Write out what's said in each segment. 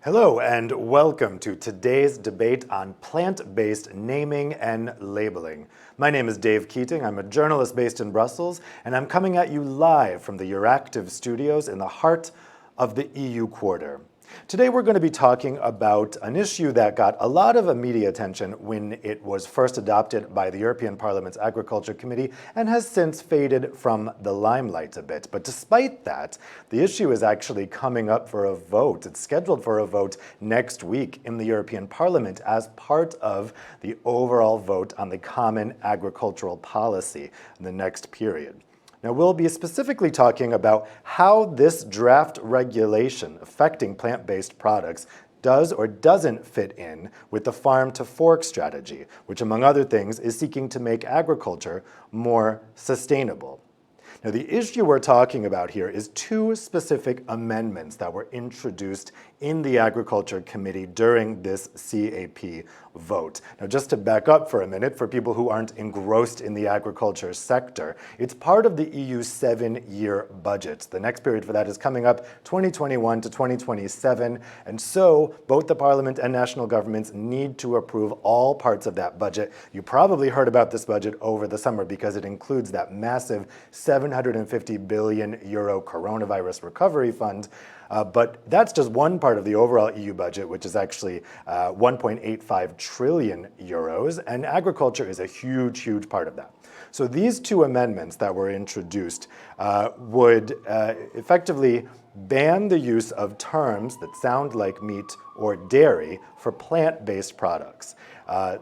Hello and welcome to today's debate on plant-based naming and labeling. My name is Dave Keating. I'm a journalist based in Brussels, and I'm coming at you live from the Euractiv studios in the heart of the EU Quarter. Today we're going to be talking about an issue that got a lot of media attention when it was first adopted by the European Parliament's Agriculture Committee and has since faded from the limelight a bit. But despite that, the issue is actually coming up for a vote. It's scheduled for a vote next week in the European Parliament as part of the overall vote on the Common Agricultural Policy in the next period. Now, we'll be specifically talking about how this draft regulation affecting plant-based products does or doesn't fit in with the farm-to-fork strategy, which, among other things, is seeking to make agriculture more sustainable. Now, the issue we're talking about here is two specific amendments that were introduced in the Agriculture Committee during this CAP vote. Now, just to back up for a minute, for people who aren't engrossed in the agriculture sector, it's part of the EU's 7-year budget. The next period for that is coming up 2021 to 2027, and so both the Parliament and national governments need to approve all parts of that budget. You probably heard about this budget over the summer because it includes that massive 750 billion euro coronavirus recovery fund. But that's just one part of the overall EU budget, which is actually 1.85 trillion euros, and agriculture is a huge, huge part of that. So these two amendments that were introduced would effectively ban the use of terms that sound like meat or dairy for plant-based products.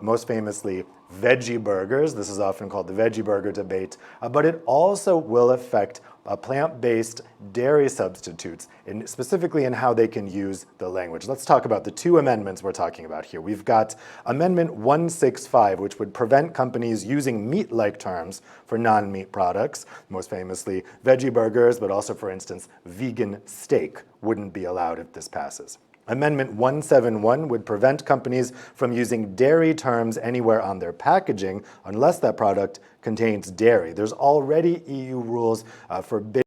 Most famously, veggie burgers. This is often called the veggie burger debate, but it also will affect plant-based dairy substitutes, specifically in how they can use the language. Let's talk about the two amendments we're talking about here. We've got Amendment 165, which would prevent companies using meat-like terms for non-meat products, most famously veggie burgers, but also, for instance, vegan steak wouldn't be allowed if this passes. Amendment 171 would prevent companies from using dairy terms anywhere on their packaging unless that product contains dairy. There's already EU rules forbidding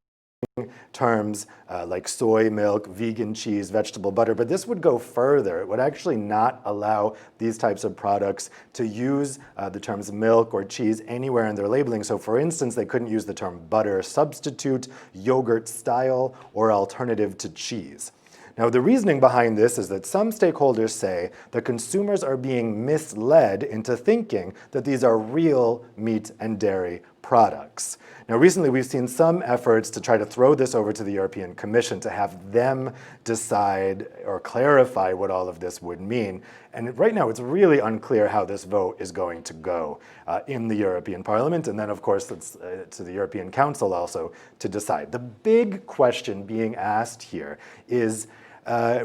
terms like soy milk, vegan cheese, vegetable butter, but this would go further. It would actually not allow these types of products to use the terms milk or cheese anywhere in their labeling. So for instance, they couldn't use the term butter substitute, yogurt style, or alternative to cheese. Now, the reasoning behind this is that some stakeholders say that consumers are being misled into thinking that these are real meat and dairy products. Now, recently we've seen some efforts to try to throw this over to the European Commission to have them decide or clarify what all of this would mean. And right now it's really unclear how this vote is going to go in the European Parliament, and then of course it's to the European Council also to decide. The big question being asked here is,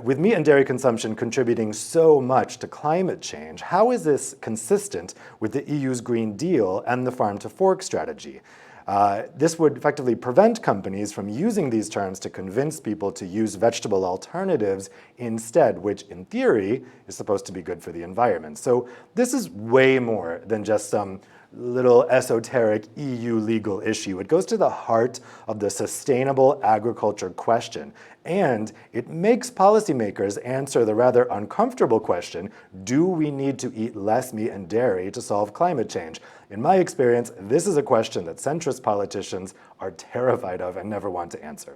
with meat and dairy consumption contributing so much to climate change, how is this consistent with the EU's Green Deal and the farm-to-fork strategy? This would effectively prevent companies from using these terms to convince people to use vegetable alternatives instead, which in theory is supposed to be good for the environment. So this is way more than just some little esoteric EU legal issue. It goes to the heart of the sustainable agriculture question, and it makes policymakers answer the rather uncomfortable question, do we need to eat less meat and dairy to solve climate change? In my experience, this is a question that centrist politicians are terrified of and never want to answer.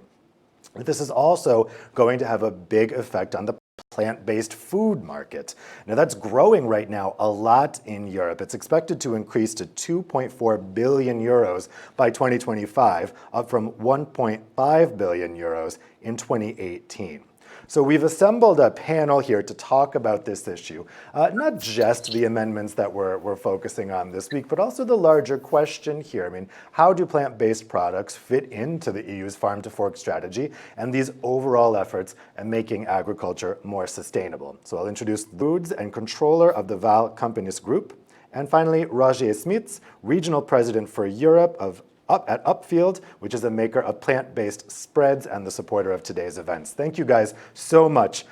This is also going to have a big effect on the plant-based food market. Now that's growing right now a lot in Europe. It's expected to increase to 2.4 billion euros by 2025, up from 1.5 billion euros in 2018. So we've assembled a panel here to talk about this issue, not just the amendments that we're focusing on this week, but also the larger question here. I mean, how do plant-based products fit into the EU's farm-to-fork strategy and these overall efforts at making agriculture more sustainable? So I'll introduce Foods and controller of the Val Companies Group, and finally, Roger Smits, regional president for Europe at Upfield, which is a maker of plant-based spreads and the supporter of today's events. Thank you guys so much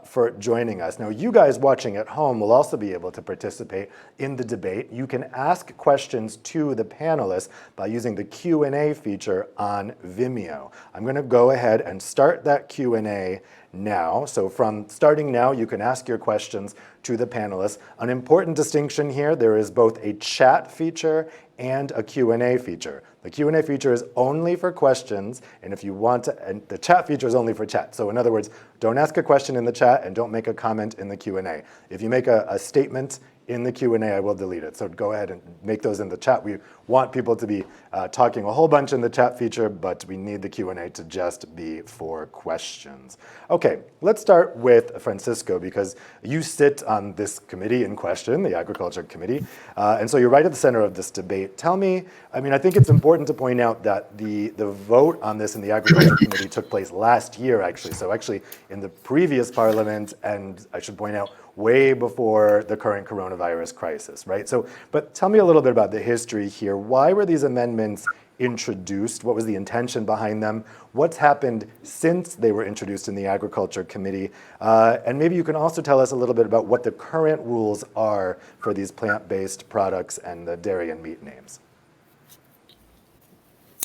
for joining us. Now, you guys watching at home will also be able to participate in the debate. You can ask questions to the panelists by using the Q&A feature on Vimeo. I'm going to go ahead and start that Q&A now. So from starting now, you can ask your questions to the panelists. An important distinction here, there is both a chat feature and a Q&A feature. The Q&A feature is only for questions, and if you want to, and the chat feature is only for chat. So in other words, don't ask a question in the chat and don't make a comment in the Q&A. If you make a statement in the Q&A, I will delete it. So go ahead and make those in the chat. We want people to be talking a whole bunch in the chat feature, but we need the Q&A to just be for questions. Okay, let's start with Francisco, because you sit on this committee in question, the Agriculture Committee, and so you're right at the center of this debate. Tell me, I mean, I think it's important to point out that the vote on this in the Agriculture Committee took place last year, actually. So actually in the previous parliament, and I should point out, way before the current coronavirus crisis, right? So, but tell me a little bit about the history here. Why were these amendments introduced? What was the intention behind them? What's happened since they were introduced in the Agriculture Committee? And maybe you can also tell us a little bit about what the current rules are for these plant-based products and the dairy and meat names.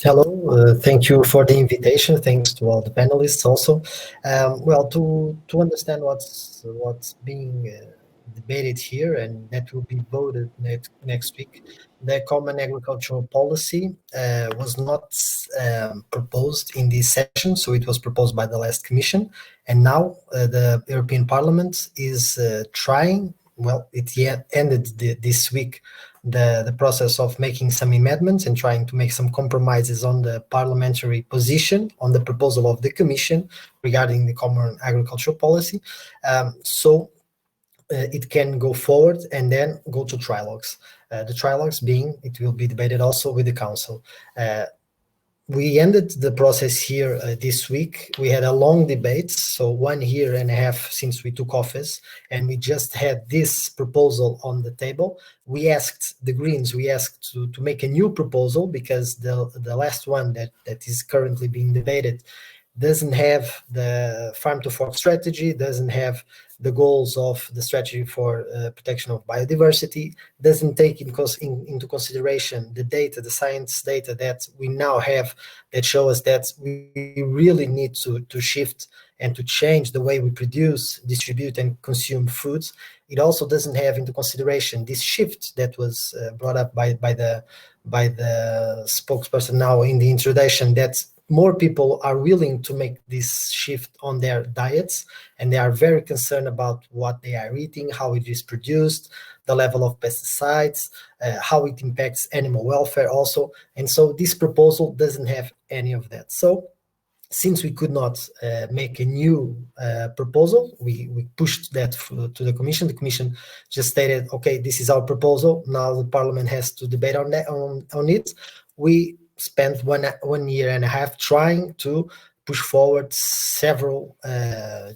Hello, thank you for the invitation. Thanks to all the panelists also. Well, to understand what's being debated here, and that will be voted next week, the Common Agricultural Policy was not proposed in this session, so it was proposed by the last Commission, and now the European Parliament is trying. Well, it ended this week the process of making some amendments and trying to make some compromises on the parliamentary position on the proposal of the Commission regarding the Common Agricultural Policy. So it can go forward and then go to trilogues. The trilogues being, it will be debated also with the Council. We ended the process here this week. We had a long debate, so 1 year and a half since we took office, and we just had this proposal on the table. We asked the Greens, to make a new proposal because the last one that is currently being debated doesn't have the farm to fork strategy, doesn't have the goals of the strategy for protection of biodiversity, doesn't take into consideration the data, the science data that we now have that show us that we really need to shift and to change the way we produce, distribute, and consume foods. It also doesn't have into consideration this shift that was brought up by the spokesperson now in the introduction, that more people are willing to make this shift on their diets, and they are very concerned about what they are eating, how it is produced, the level of pesticides, how it impacts animal welfare also. And so this proposal doesn't have any of that. So since we could not make a new proposal, we pushed that to the Commission. The Commission just stated, okay, this is our proposal. Now the Parliament has to debate on that, on it. We spent 1 year and a half trying to push forward several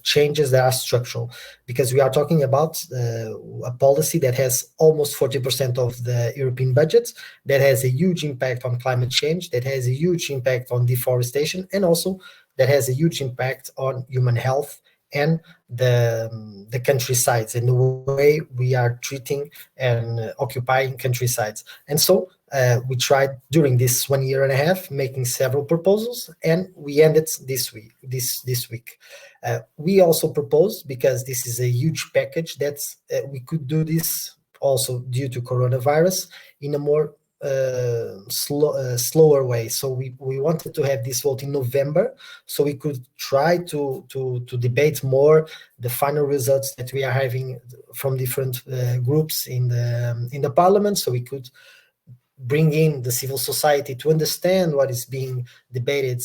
changes that are structural, because we are talking about a policy that has almost 40% of the European budget, that has a huge impact on climate change, that has a huge impact on deforestation, and also that has a huge impact on human health and the countrysides and the way we are treating and occupying countrysides. And so we tried during this 1 year and a half making several proposals, and we ended this week. We also proposed, because this is a huge package, that we could do this also due to coronavirus in a more slower way. So we wanted to have this vote in November, so we could try to debate more the final results that we are having from different groups in the Parliament, so we could bring in the civil society to understand what is being debated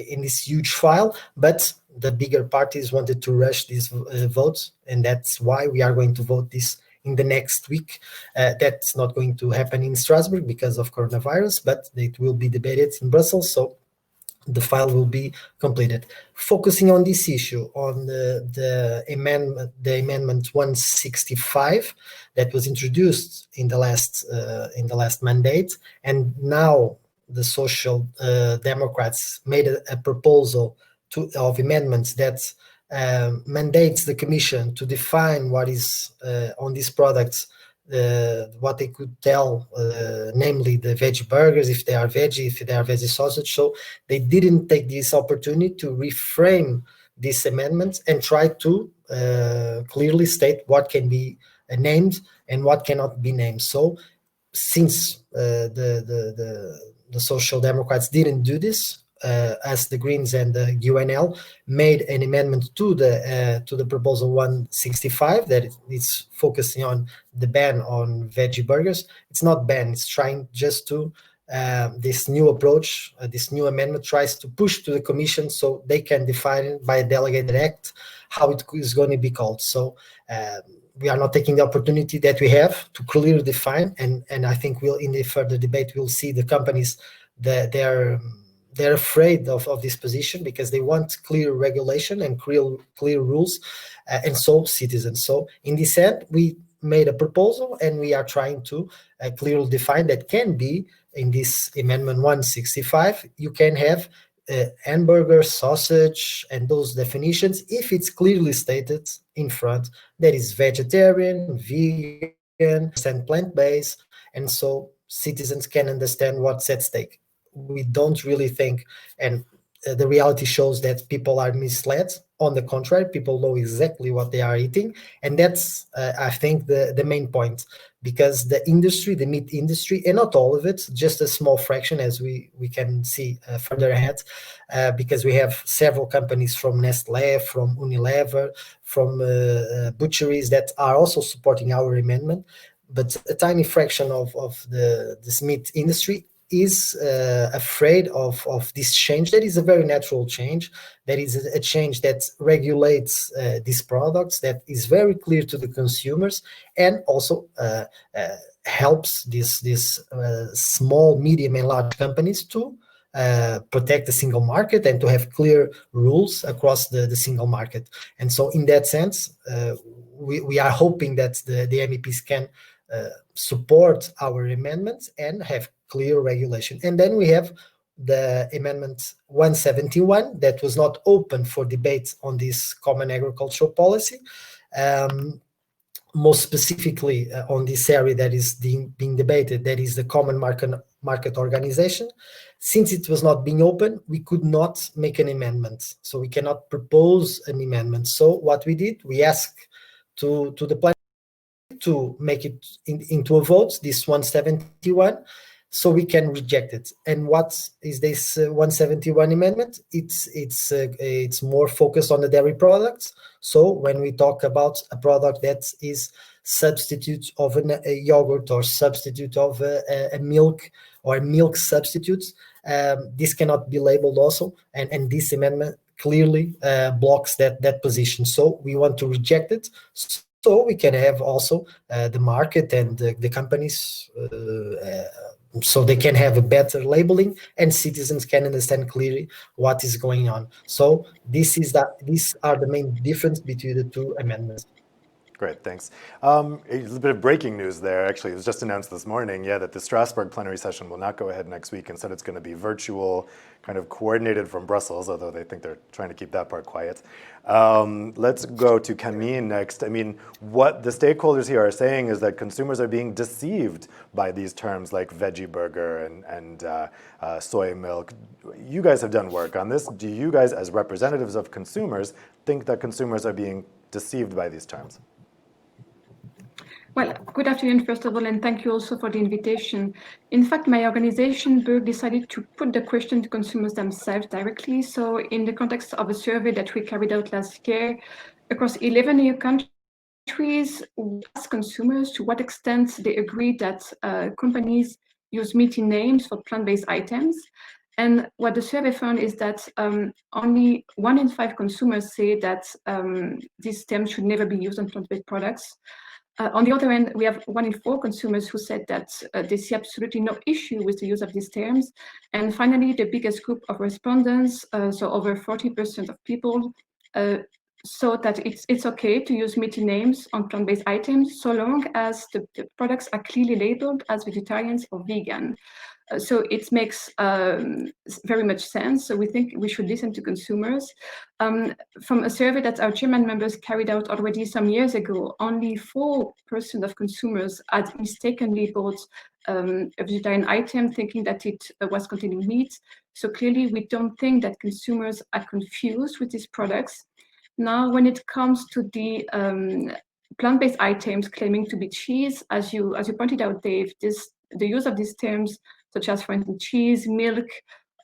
in this huge file. But the bigger parties wanted to rush these votes, and that's why we are going to vote this in the next week. That's not going to happen in Strasbourg because of coronavirus, but it will be debated in Brussels, so the file will be completed. Focusing on this issue, on the amendment 165 that was introduced in the last mandate, and now the Social Democrats made a proposal of amendments that mandates the Commission to define what is on these products, what they could tell, namely the veggie burgers, if they are veggie, if they are veggie sausage. So they didn't take this opportunity to reframe this amendment and try to clearly state what can be named and what cannot be named. So since the Social Democrats didn't do this, as the Greens and the UNL made an amendment to the proposal 165 that is focusing on the ban on veggie burgers. It's not ban; it's trying just to this new approach, this new amendment tries to push to the Commission so they can define by a delegated act how it is going to be called. So we are not taking the opportunity that we have to clearly define, and I think we'll in the further debate we'll see the companies that they're afraid of this position because they want clear regulation and clear rules, and so citizens. So in this end, we made a proposal and we are trying to clearly define that can be in this amendment 165. You can have hamburger, sausage, and those definitions if it's clearly stated in front that is vegetarian, vegan, and plant-based, and so citizens can understand what's at stake. We don't really think, and the reality shows that people are misled. On the contrary, people know exactly what they are eating, and that's I think the main point, because the industry, the meat industry, and not all of it, just a small fraction, as we can see further ahead, because we have several companies from Nestlé, from Unilever, from butcheries that are also supporting our amendment, but a tiny fraction of this meat industry is afraid of this change. That is a very natural change. That is a change that regulates these products, that is very clear to the consumers, and also helps these small, medium, and large companies to protect the single market and to have clear rules across the single market. And so in that sense, we are hoping that the MEPs can support our amendments and have clear regulation. And then we have the amendment 171 that was not open for debate on this common agricultural policy, most specifically on this area that is being debated, that is the common market organization. Since it was not being open, we could not make an amendment, so we cannot propose an amendment. So what we did, we asked to the plenary to make it into a vote, this 171, so we can reject it. And what is this 171 amendment? It's more focused on the dairy products. So when we talk about a product that is substitute of a yogurt or substitute of a milk or a milk substitute, this cannot be labeled also, and this amendment clearly blocks that position. So we want to reject it, so we can have also the market and the companies, so they can have a better labeling and citizens can understand clearly what is going on. So these are the main difference between the two amendments. Great, thanks. A little bit of breaking news there. Actually, it was just announced this morning, that the Strasbourg plenary session will not go ahead next week. Instead, it's going to be virtual, kind of coordinated from Brussels, although they think they're trying to keep that part quiet. Let's go to Camille next. I mean, what the stakeholders here are saying is that consumers are being deceived by these terms like veggie burger and soy milk. You guys have done work on this. Do you guys, as representatives of consumers, think that consumers are being deceived by these terms? Well, good afternoon, first of all, and thank you also for the invitation. In fact, my organization, BERG, decided to put the question to consumers themselves directly. So in the context of a survey that we carried out last year, across 11 EU countries, we asked consumers to what extent they agree that companies use meaty names for plant-based items. And what the survey found is that only 1 in 5 consumers say that these terms should never be used on plant-based products. On the other hand, we have 1 in 4 consumers who said that they see absolutely no issue with the use of these terms. And finally, the biggest group of respondents, so over 40% of people, saw that it's okay to use meaty names on plant-based items so long as the products are clearly labeled as vegetarians or vegan. So it makes very much sense. So we think we should listen to consumers. From a survey that our German members carried out already some years ago, only 4% of consumers had mistakenly bought a vegetarian item thinking that it was containing meat. So clearly we don't think that consumers are confused with these products. Now, when it comes to the plant-based items claiming to be cheese, as you pointed out, Dave, the use of these terms, such as, for instance, cheese, milk,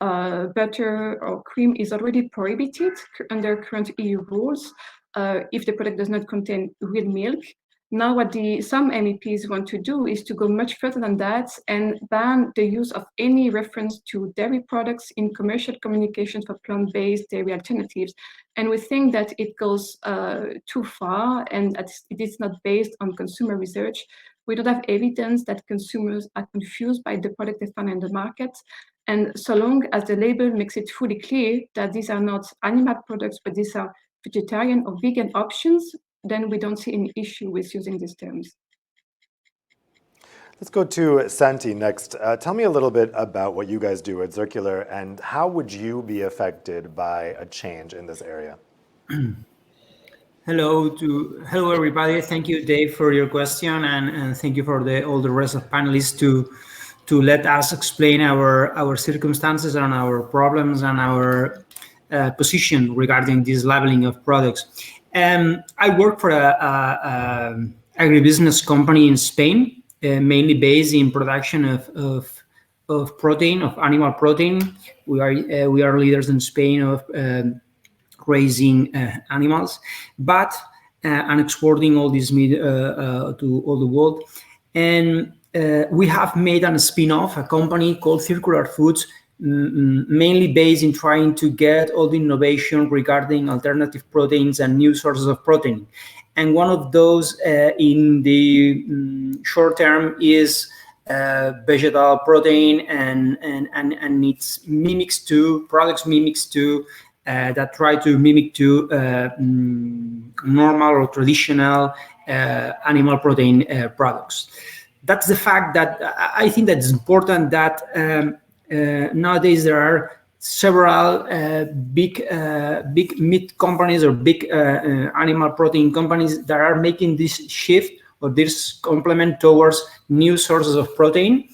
butter, or cream, is already prohibited under current EU rules if the product does not contain real milk. Now, what some MEPs want to do is to go much further than that and ban the use of any reference to dairy products in commercial communication for plant-based dairy alternatives. And we think that it goes too far, and it is not based on consumer research. We don't have evidence that consumers are confused by the product they find in the market. And so long as the label makes it fully clear that these are not animal products, but these are vegetarian or vegan options, then we don't see any issue with using these terms. Let's go to Santi next. Tell me a little bit about what you guys do at Circular, and how would you be affected by a change in this area? Hello everybody. Thank you, Dave, for your question, and thank you for all the rest of panelists to let us explain our circumstances and our problems and our position regarding this labeling of products. I work for a agribusiness company in Spain, mainly based in production of protein, of animal protein. We are leaders in Spain of raising animals, but and exporting all this meat to all the world. And we have made a spin-off, a company called Circular Foods, mainly based in trying to get all the innovation regarding alternative proteins and new sources of protein. And one of those in the short term is vegetal protein and its products mimics to that try to mimic to normal or traditional animal protein products. That's the fact that I think that it's important that nowadays there are several big meat companies or big animal protein companies that are making this shift or this complement towards new sources of protein,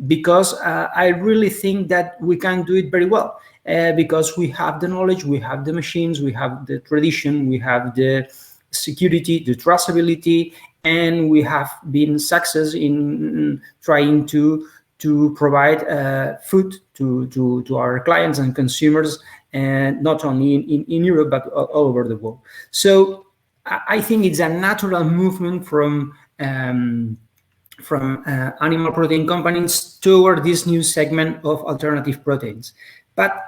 because I really think that we can do it very well because we have the knowledge, we have the machines, we have the tradition, we have the security, the traceability, and we have been success in trying to provide food to our clients and consumers, and not only in Europe but all over the world. So I think it's a natural movement from animal protein companies toward this new segment of alternative proteins. But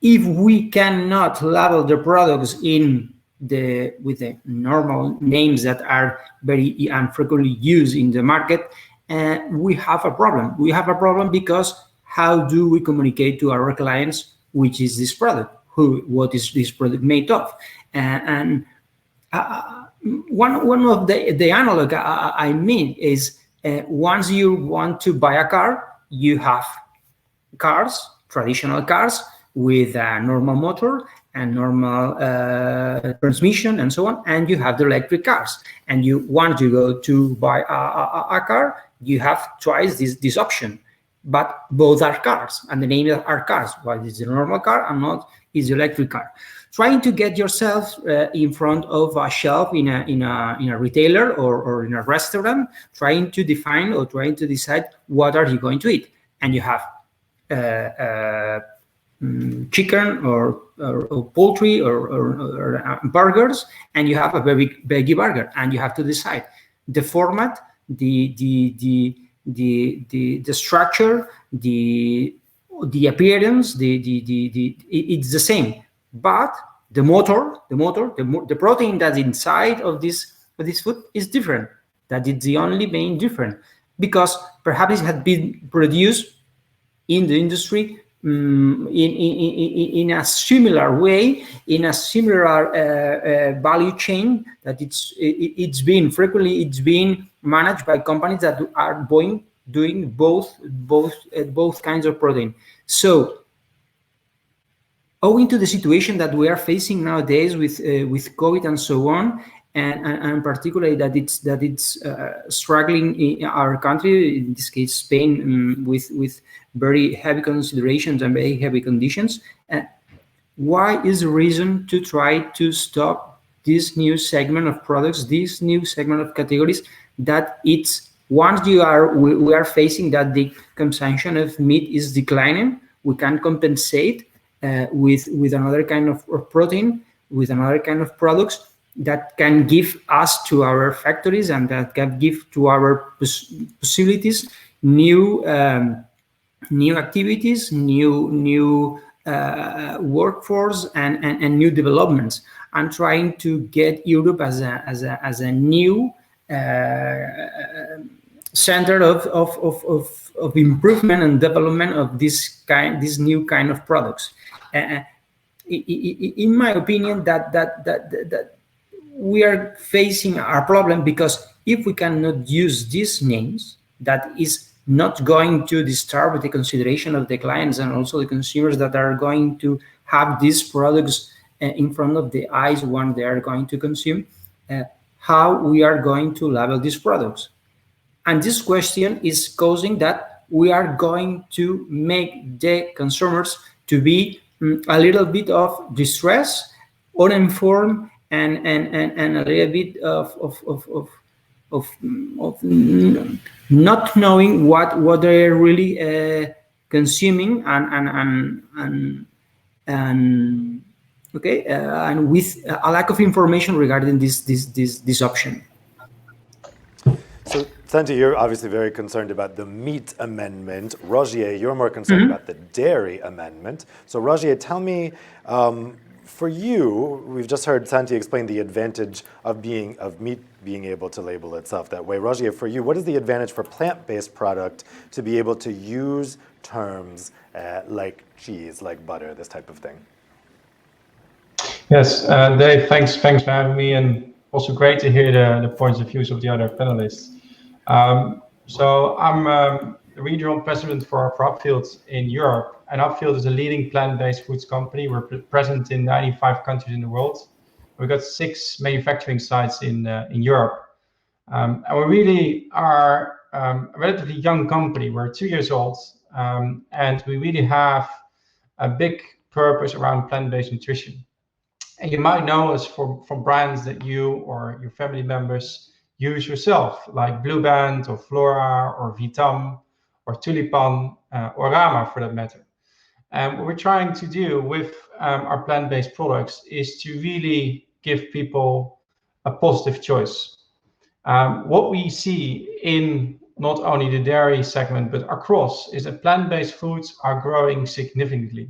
if we cannot label the products with the normal names that are very infrequently used in the market, we have a problem. We have a problem because how do we communicate to our clients which is this product? What is this product made of? One of the analog I mean is once you want to buy a car, you have cars, traditional cars with a normal motor and normal transmission and so on, and you have the electric cars. And you want to go to buy a car, you have twice this option, but both are cars, and the name are cars. One is the normal car and not is the electric car. Trying to get yourself in front of a shelf in a retailer or in a restaurant, trying to define or trying to decide what are you going to eat, and you have chicken or poultry or burgers, and you have a very veggie burger, and you have to decide the format, the structure, the appearance, it's the same, but the protein that's inside of this food is different. That is the only main difference, because perhaps it had been produced in the industry in a similar way, in a similar value chain, that it's been managed by companies that are doing both kinds of protein. So owing to the situation that we are facing nowadays with COVID and so on, and particularly that it's struggling in our country, in this case Spain, with very heavy considerations and very heavy conditions, why is the reason to try to stop this new segment of products, this new segment of categories, that it's once we are facing that the consumption of meat is declining, we can compensate with another kind of protein, with another kind of products that can give us to our factories and that can give to our possibilities new new activities, new workforce, and new developments. I'm trying to get Europe as a new center of improvement and development of this new kind of products. In my opinion, that we are facing our problem, because if we cannot use these names, that is not going to disturb the consideration of the clients and also the consumers that are going to have these products in front of the eyes when they are going to consume, how we are going to label these products. And this question is causing that we are going to make the consumers to be a little bit of distress, uninformed, and a little bit of not knowing what they're really consuming, and with a lack of information regarding this option. So, Santi, you're obviously very concerned about the meat amendment. Rogier, you're more concerned about the dairy amendment. So, Rogier, tell me, for you, we've just heard Santi explain the advantage of meat being able to label itself that way. Rogier, for you, what is the advantage for plant-based product to be able to use terms like cheese, like butter, this type of thing? Yes, Dave, thanks for having me, and also great to hear the points of views of the other panelists. So I'm the regional president for Upfield in Europe, and Upfield is a leading plant-based foods company. We're present in 95 countries in the world. We've got 6 manufacturing sites in Europe, and we really are a relatively young company. We're 2 years old, and we really have a big purpose around plant-based nutrition. And you might know us from brands that you or your family members use yourself, like Blue Band or Flora or Vitam or Tulipan or Rama, for that matter. And what we're trying to do with our plant-based products is to really give people a positive choice. What we see in not only the dairy segment but across is that plant-based foods are growing significantly.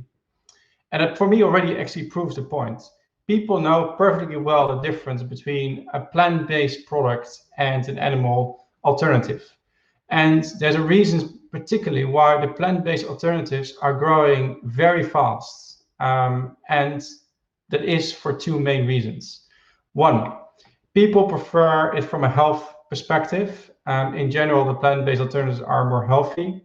And that for me already actually proves the point. People know perfectly well the difference between a plant-based product and an animal alternative. And there's a reason particularly why the plant-based alternatives are growing very fast. And that is for 2 main reasons. One, people prefer it from a health perspective. In general, the plant-based alternatives are more healthy.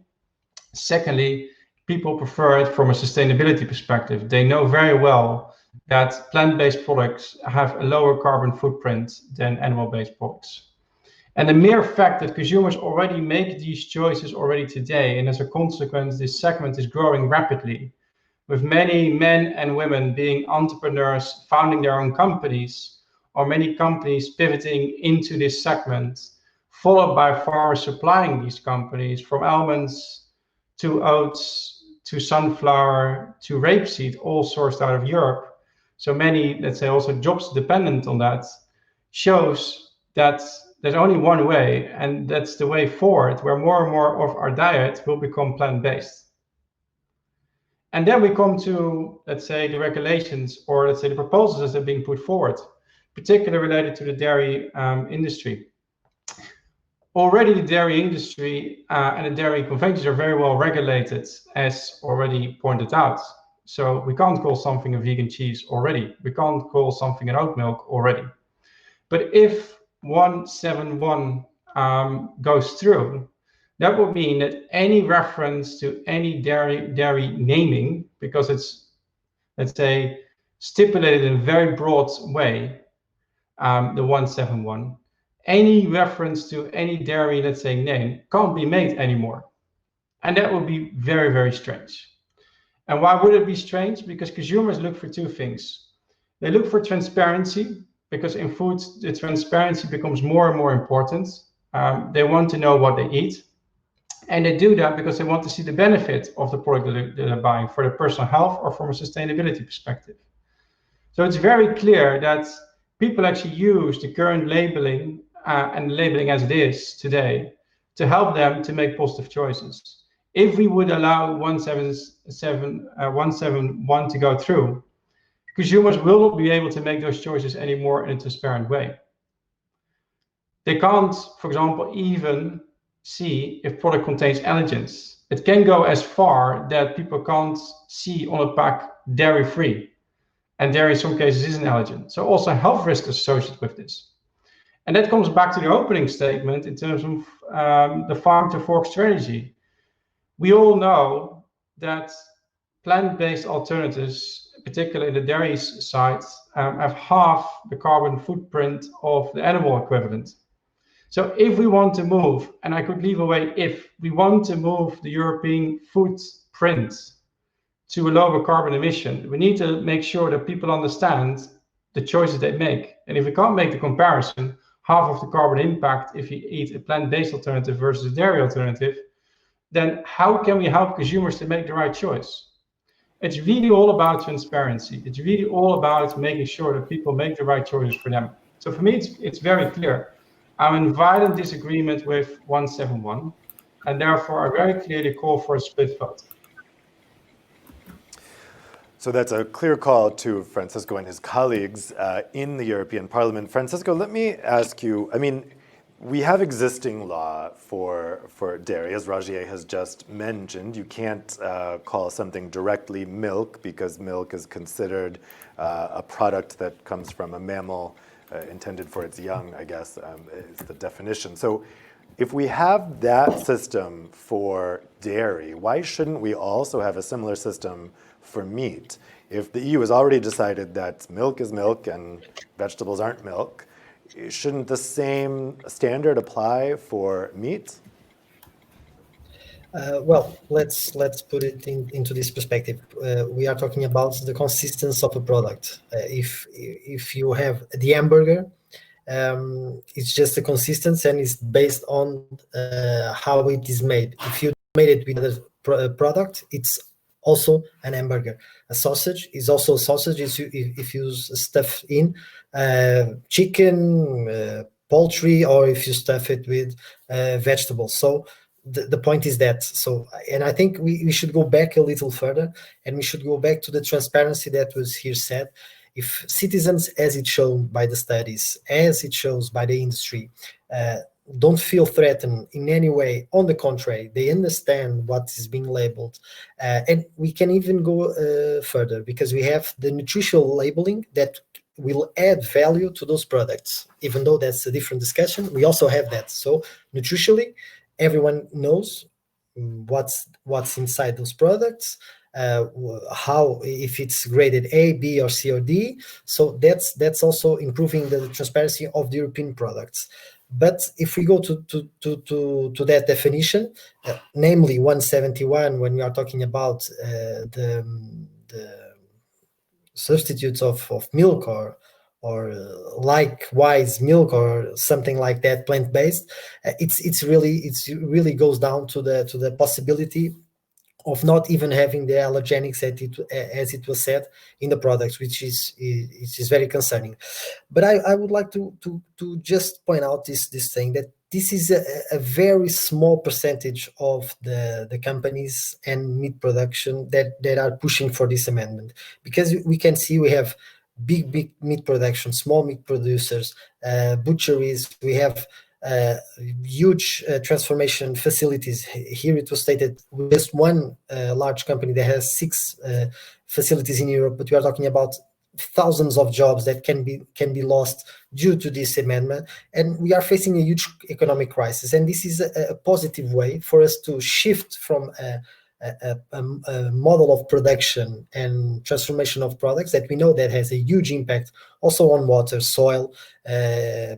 Secondly, people prefer it from a sustainability perspective. They know very well that plant-based products have a lower carbon footprint than animal-based products. And the mere fact that consumers already make these choices already today, and as a consequence, this segment is growing rapidly, with many men and women being entrepreneurs, founding their own companies, or many companies pivoting into this segment, followed by farmers supplying these companies, from almonds to oats to sunflower to rapeseed, all sourced out of Europe. So many, let's say, also jobs dependent on that, shows that there's only one way, and that's the way forward, where more and more of our diet will become plant-based. And then we come to, let's say, the regulations, or let's say the proposals that are being put forward, particularly related to the dairy industry. Already the dairy industry and the dairy conventions are very well regulated, as already pointed out. So we can't call something a vegan cheese already. We can't call something an oat milk already. But if 171 goes through, that would mean that any reference to any dairy naming, because it's, let's say, stipulated in a very broad way, the 171, any reference to any dairy, let's say, name can't be made anymore. And that would be very, very strange. And why would it be strange? Because consumers look for two things. They look for transparency, because in food, the transparency becomes more and more important. They want to know what they eat. And they do that because they want to see the benefit of the product that they're buying for their personal health or from a sustainability perspective. So it's very clear that people actually use the current labeling and labeling as it is today to help them to make positive choices. If we would allow 171 to go through, consumers will not be able to make those choices anymore in a transparent way. They can't, for example, even see if product contains allergens. It can go as far that people can't see on a pack dairy-free. And dairy in some cases is an allergen. So also health risks associated with this. And that comes back to the opening statement in terms of the farm to fork strategy. We all know that plant-based alternatives, particularly the dairy side, have half the carbon footprint of the animal equivalent. So if we want to move, and I could leave away if we want to move the European footprint to a lower carbon emission, we need to make sure that people understand the choices they make. And if we can't make the comparison, half of the carbon impact if you eat a plant-based alternative versus a dairy alternative, then how can we help consumers to make the right choice? It's really all about transparency. It's really all about making sure that people make the right choices for them. So for me, it's very clear. I'm in violent disagreement with 171, and therefore I very clearly call for a split vote. So that's a clear call to Francisco and his colleagues in the European Parliament. Francisco, let me ask you, I mean, we have existing law for dairy, as Rajier has just mentioned. You can't call something directly milk because milk is considered a product that comes from a mammal intended for its young, I guess, is the definition. So if we have that system for dairy, why shouldn't we also have a similar system for meat? If the EU has already decided that milk is milk and vegetables aren't milk, shouldn't the same standard apply for meat? Well, let's put it into this perspective. We are talking about the consistency of a product. If you have the hamburger, it's just the consistency and it's based on how it is made. If you made it with a product, it's also an hamburger. A sausage is also a sausage if you stuff in chicken, poultry, or if you stuff it with vegetables. So the point is that. So, and I think we should go back a little further, and we should go back to the transparency that was here said. If citizens, as it shown by the studies, as it shows by the industry, don't feel threatened in any way, on the contrary, they understand what is being labeled. And we can even go further, because we have the nutritional labeling that will add value to those products. Even though that's a different discussion, we also have that. So nutritionally, everyone knows what's inside those products, how, if it's graded A, B, or C, or D. So that's also improving the transparency of the European products. But if we go to that definition, namely 171, when we are talking about the substitutes of milk or likewise milk or something like that, plant-based, it really goes down to the possibility of not even having the allergenics as it was said in the products, which is very concerning. But I would like to just point out this thing, that this is a very small percentage of the companies and meat production that are pushing for this amendment, because we can see we have big meat production, small meat producers, butcheries. We have huge transformation facilities. Here it was stated with just one large company that has 6 facilities in Europe, but we are talking about thousands of jobs that can be lost due to this amendment, and we are facing a huge economic crisis. And this is a positive way for us to shift from a model of production and transformation of products that we know that has a huge impact also on water, soil,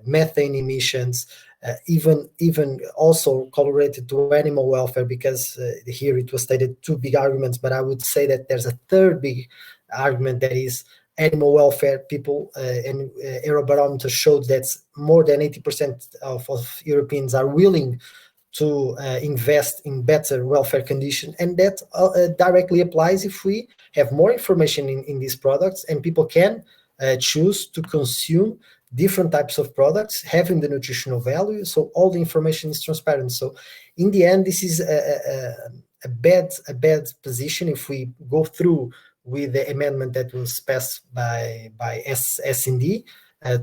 methane emissions, even also correlated to animal welfare, because here it was stated two big arguments, but I would say that there's a third big argument, that is animal welfare. People and Eurobarometer showed that more than 80% of Europeans are willing to invest in better welfare condition, and that directly applies if we have more information in these products, and people can choose to consume different types of products having the nutritional value, so all the information is transparent. So in the end, this is a bad position if we go through with the amendment that was passed by S&D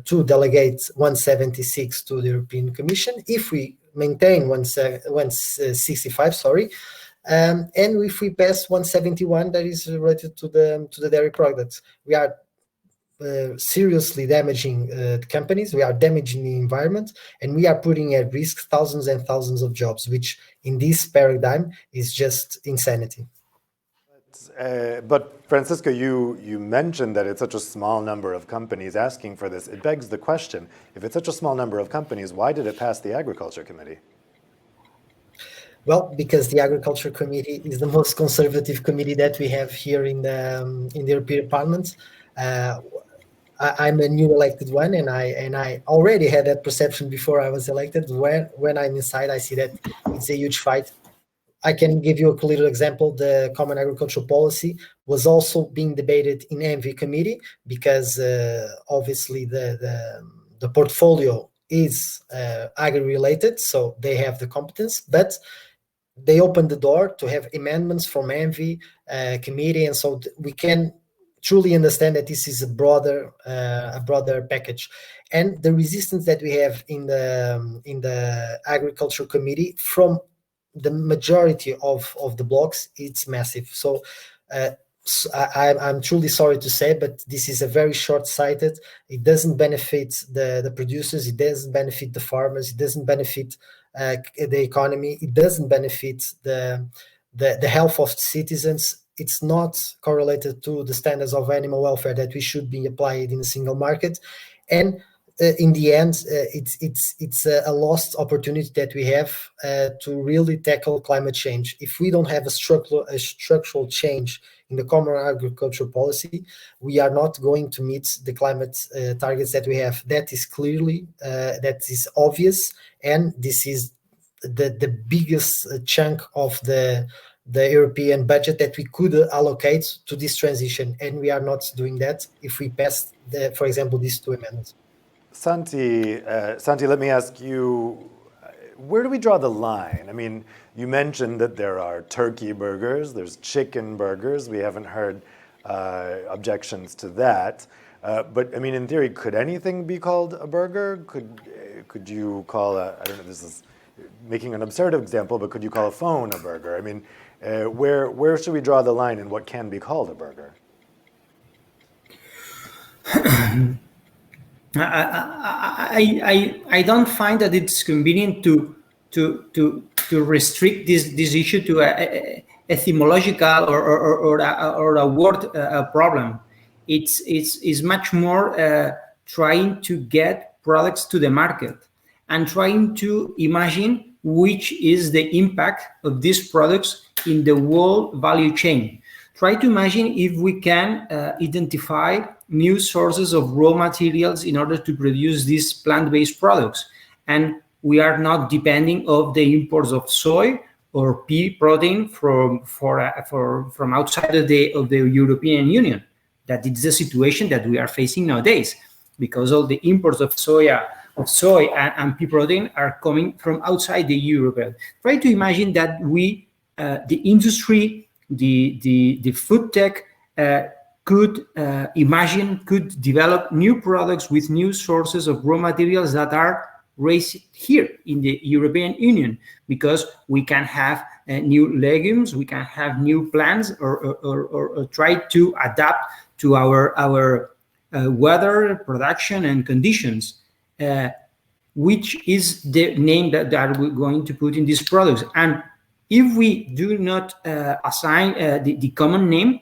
to delegate 176 to the European Commission. If we maintain 165, and if we pass 171, that is related to the dairy products, we are seriously damaging companies, we are damaging the environment, and we are putting at risk thousands and thousands of jobs, which in this paradigm is just insanity. But Francisco, you mentioned that it's such a small number of companies asking for this. It begs the question, if it's such a small number of companies, why did it pass the Agriculture Committee? Well, because the Agriculture Committee is the most conservative committee that we have here in the European Parliament. I'm a new elected one, and I already had that perception before I was elected. When I'm inside, I see that it's a huge fight. I can give you a clear example. The Common Agricultural Policy was also being debated in ENVI committee, because obviously the portfolio is agri-related, so they have the competence, but they opened the door to have amendments from ENVI committee, and so we can truly understand that this is a broader package. And the resistance that we have in the Agriculture Committee from the majority of the blocks, it's massive. So I'm truly sorry to say, but this is a very short-sighted. It doesn't benefit the producers, it doesn't benefit the farmers, it doesn't benefit the economy, it doesn't benefit the health of citizens. It's not correlated to the standards of animal welfare that we should be applied in a single market. And in the end, it's a lost opportunity that we have to really tackle climate change. If we don't have a structural change in the Common Agricultural Policy, we are not going to meet the climate targets that we have. That is clearly, that is obvious, and this is the biggest chunk of the European budget that we could allocate to this transition, and we are not doing that if we pass, for example, these two amendments. Santi, let me ask you, where do we draw the line? I mean, you mentioned that there are turkey burgers, there's chicken burgers. We haven't heard objections to that. But I mean, in theory, could anything be called a burger? Could you call I don't know, this is making an absurd example, but could you call a phone a burger? I mean, where should we draw the line in what can be called a burger? I don't find that it's convenient to restrict this issue to a etymological or a word problem. It's much more trying to get products to the market and trying to imagine which is the impact of these products in the whole value chain. Try to imagine if we can identify new sources of raw materials in order to produce these plant-based products. And we are not depending on the imports of soy or pea protein from outside of the European Union. That is the situation that we are facing nowadays, because all the imports of soy and pea protein are coming from outside the Europe. Try to imagine that we, the industry, the food tech, could develop new products with new sources of raw materials that are raised here in the European Union, because we can have new legumes, we can have new plants, or try to adapt to our weather, production, and conditions, which is the name that we're going to put in these products. And if we do not assign the common name,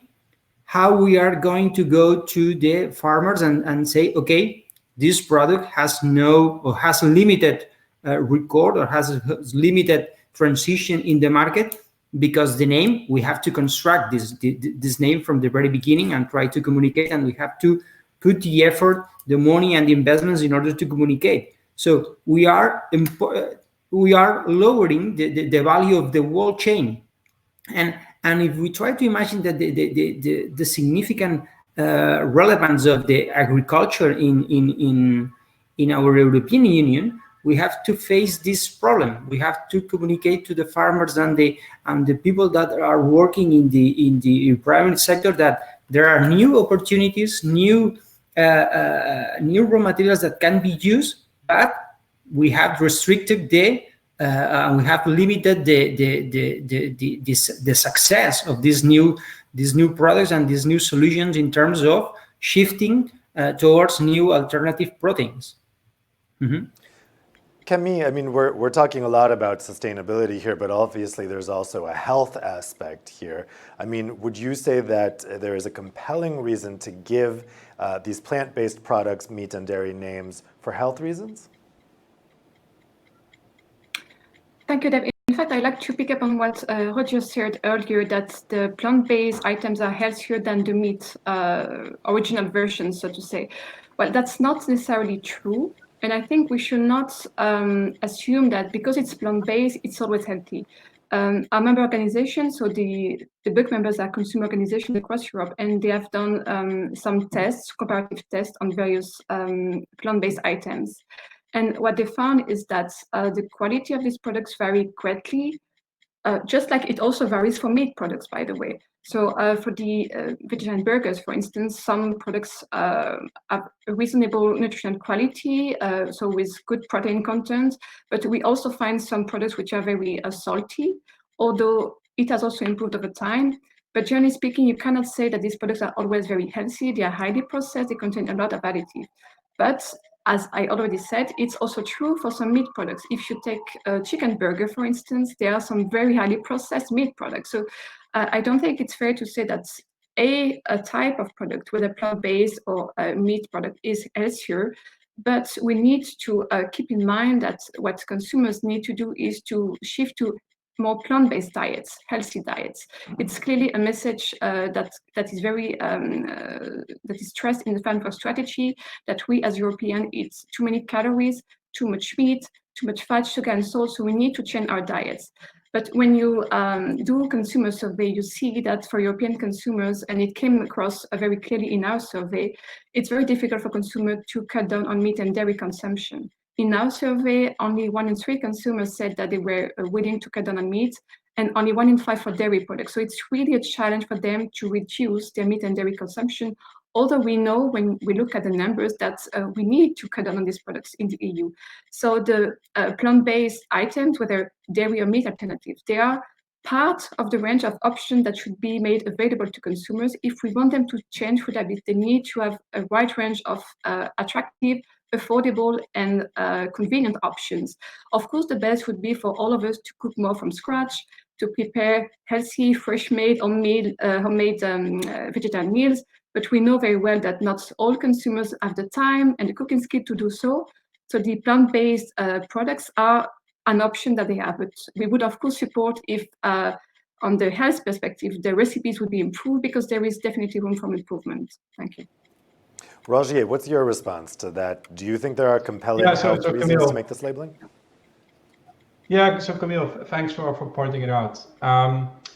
how we are going to go to the farmers and say, okay, this product has limited record or has limited transition in the market, because the name, we have to construct this name from the very beginning and try to communicate, and we have to put the effort, the money, and the investments in order to communicate. So we are lowering the value of the whole chain, and if we try to imagine that the significant relevance of the agriculture in our European Union, we have to face this problem. We have to communicate to the farmers and the people that are working in the private sector that there are new opportunities, new raw materials that can be used, but we have restricted we have limited the success of these new products and these new solutions in terms of shifting towards new alternative proteins. Mm-hmm. Camille, I mean, we're talking a lot about sustainability here, but obviously there's also a health aspect here. I mean, would you say that there is a compelling reason to give these plant-based products meat and dairy names for health reasons? Thank you, Deb. In fact, I'd like to pick up on what Roger said earlier, that the plant-based items are healthier than the meat original version, so to say. Well, that's not necessarily true. And I think we should not assume that because it's plant-based, it's always healthy. Our member organizations, so the book members are consumer organizations across Europe, and they have done some tests, comparative tests on various plant-based items. And what they found is that the quality of these products vary greatly, just like it also varies for meat products, by the way. So for the vegetarian burgers, for instance, some products have a reasonable nutritional quality, so with good protein content, but we also find some products which are very salty, although it has also improved over time. But generally speaking, you cannot say that these products are always very healthy. They are highly processed, they contain a lot of additives. But as I already said, it's also true for some meat products. If you take a chicken burger, for instance, there are some very highly processed meat products. So I don't think it's fair to say that a type of product, whether plant-based or a meat product, is healthier. But we need to keep in mind that what consumers need to do is to shift to more plant-based diets, healthy diets. It's clearly a message that is very that is stressed in the Farm First strategy, that we as Europeans eat too many calories, too much meat, too much fat, sugar, and salt. So we need to change our diets. But when you do consumer survey, you see that for European consumers, and it came across very clearly in our survey, it's very difficult for consumers to cut down on meat and dairy consumption. In our survey, only 1 in 3 consumers said that they were willing to cut down on meat, and only 1 in 5 for dairy products. So it's really a challenge for them to reduce their meat and dairy consumption, although we know when we look at the numbers that we need to cut down on these products in the EU. So the plant-based items, whether dairy or meat alternatives, they are part of the range of options that should be made available to consumers. If we want them to change food habits, they need to have a wide range of attractive, affordable, and convenient options. Of course, the best would be for all of us to cook more from scratch, to prepare healthy, fresh-made, homemade vegetarian meals. But we know very well that not all consumers have the time and the cooking skill to do so. So the plant-based products are an option that they have. But we would, of course, support if, on the health perspective, the recipes would be improved, because there is definitely room for improvement. Thank you. Rogier, what's your response to that? Do you think there are compelling health reasons Camille, to make this labeling? Yeah, so Camille, thanks for pointing it out.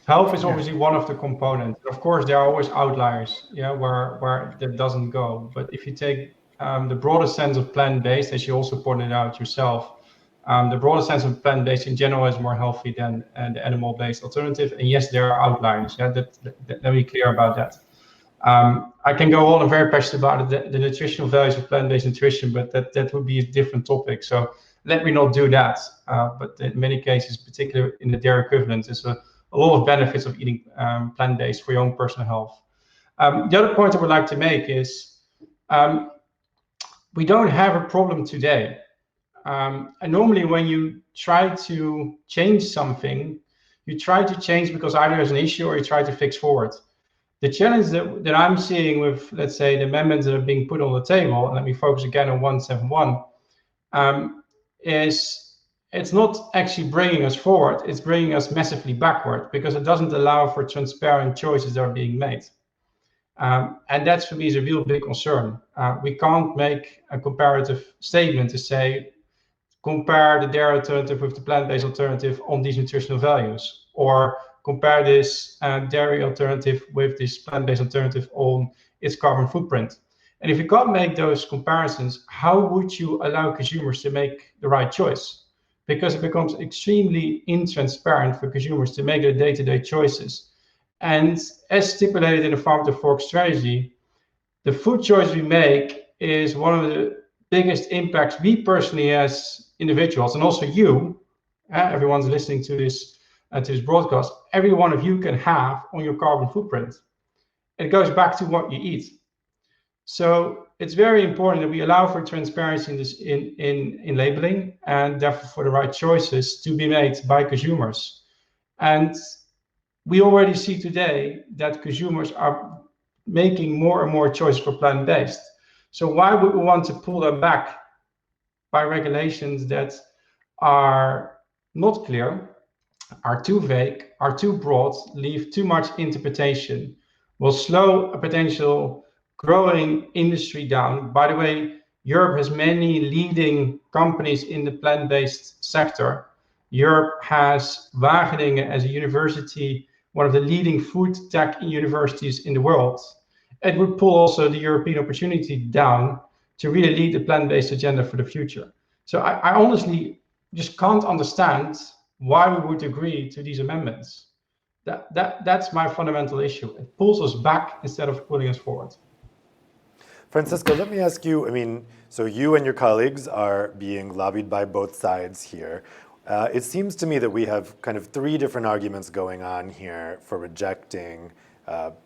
Health is obviously one of the components. Of course, there are always outliers, where that doesn't go. But if you take the broader sense of plant-based, as you also pointed out yourself, the broader sense of plant-based in general is more healthy than the animal-based alternative. And yes, there are outliers. Yeah, let me be clear about that. I can go on. I'm very passionate about the nutritional values of plant-based nutrition, but that would be a different topic. So let me not do that. But in many cases, particularly in the dairy equivalent, there's a lot of benefits of eating plant-based for your own personal health. The other point I would like to make is we don't have a problem today. And normally when you try to change something, you try to change because either there's an issue or you try to fix forward. The challenge that I'm seeing with, let's say, the amendments that are being put on the table, and let me focus again on 171, is it's not actually bringing us forward, it's bringing us massively backward, because it doesn't allow for transparent choices that are being made. And that's, for me, is a real big concern. We can't make a comparative statement to say, compare the dairy alternative with the plant-based alternative on these nutritional values, or compare this dairy alternative with this plant-based alternative on its carbon footprint. And if you can't make those comparisons, how would you allow consumers to make the right choice? Because it becomes extremely intransparent for consumers to make their day-to-day choices. And as stipulated in the Farm to Fork strategy, the food choice we make is one of the biggest impacts we personally as individuals, and also you, everyone's listening to this broadcast, every one of you can have on your carbon footprint. It goes back to what you eat. So it's very important that we allow for transparency in this in labeling, and therefore for the right choices to be made by consumers. And we already see today that consumers are making more and more choices for plant-based. So why would we want to pull them back by regulations that are not clear, are too vague, are too broad, leave too much interpretation, will slow a potential growing industry down? By the way, Europe has many leading companies in the plant-based sector. Europe has Wageningen as a university, one of the leading food tech universities in the world. It would pull also the European opportunity down to really lead the plant-based agenda for the future. So I honestly just can't understand why we would agree to these amendments. That's my fundamental issue. It pulls us back instead of pulling us forward. Francisco, let me ask you, I mean, so you and your colleagues are being lobbied by both sides here. It seems to me that we have kind of three different arguments going on here for rejecting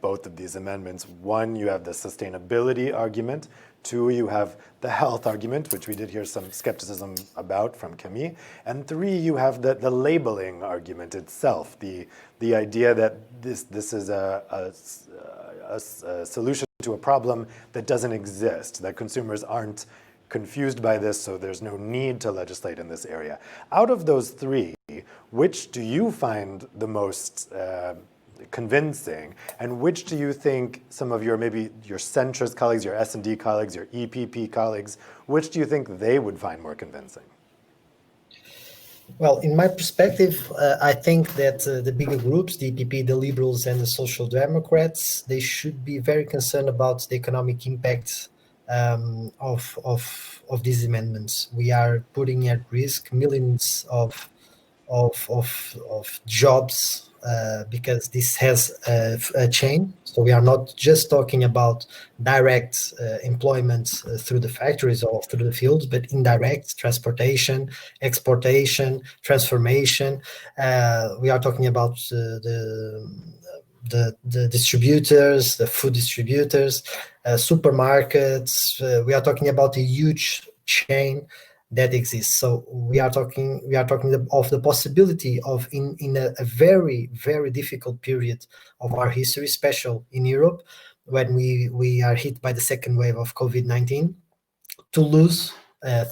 both of these amendments. One, you have the sustainability argument. Two, you have the health argument, which we did hear some skepticism about from Camille. And three, you have the labeling argument itself, the idea that this is a solution to a problem that doesn't exist, that consumers aren't confused by this, so there's no need to legislate in this area. Out of those three, which do you find the most convincing, and which do you think some of your, maybe your centrist colleagues, your S&D colleagues, your EPP colleagues, which do you think they would find more convincing? Well, in my perspective, I think that the bigger groups, the EPP, the Liberals, and the Social Democrats, they should be very concerned about the economic impact of these amendments. We are putting at risk millions of jobs because this has a chain. So we are not just talking about direct employment through the factories or through the fields, but indirect transportation, exportation, transformation. We are talking about the distributors, the food distributors, supermarkets. We are talking about a huge chain that exists. So we are talking of the possibility of in a very, very difficult period of our history, especially in Europe, when we are hit by the second wave of COVID-19, to lose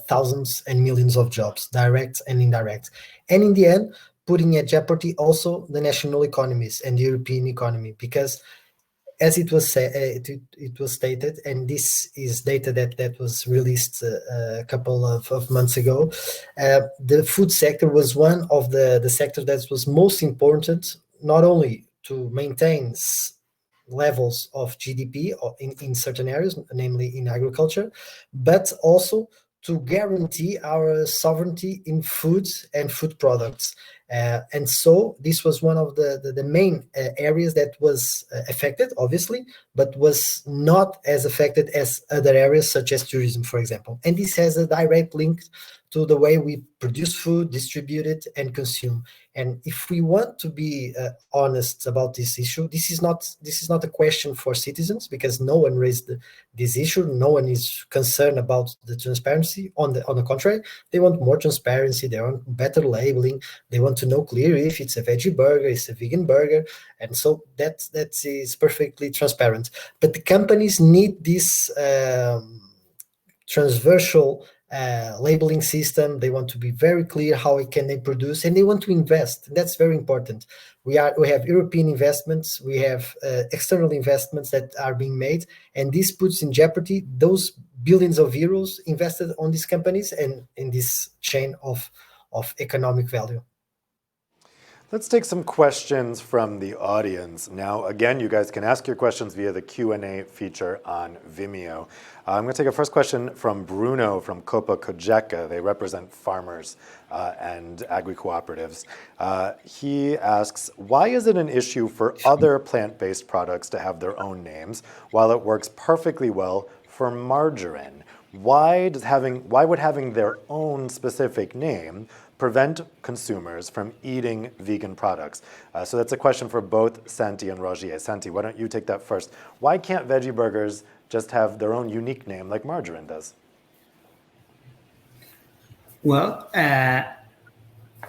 thousands and millions of jobs, direct and indirect. And in the end, putting at jeopardy also the national economies and the European economy, because as it was it was stated, and this is data that was released a couple of months ago, the food sector was one of the sectors that was most important, not only to maintain levels of GDP in certain areas, namely in agriculture, but also to guarantee our sovereignty in food and food products. And so this was one of the main areas that was affected, obviously, but was not as affected as other areas such as tourism, for example. And this has a direct link to the way we produce food, distribute it, and consume. And if we want to be honest about this issue, this is not a question for citizens, because no one raised this issue. No one is concerned about the transparency. On the contrary, they want more transparency. They want better labeling. They want to know clearly if it's a veggie burger, it's a vegan burger, and so that is perfectly transparent. But the companies need this transversal labeling system. They want to be very clear how can they produce, and they want to invest. That's very important. We have European investments, we have external investments that are being made, and this puts in jeopardy those billions of euros invested on these companies and in this chain of economic value. Let's take some questions from the audience. Now, again, you guys can ask your questions via the Q&A feature on Vimeo. I'm going to take a first question from Bruno from Copa Cogeca. They represent farmers and agri-cooperatives. He asks, why is it an issue for other plant-based products to have their own names while it works perfectly well for margarine? Why would having their own specific name prevent consumers from eating vegan products? So that's a question for both Santi and Rogier. Santi, why don't you take that first? Why can't veggie burgers just have their own unique name like margarine does? Well,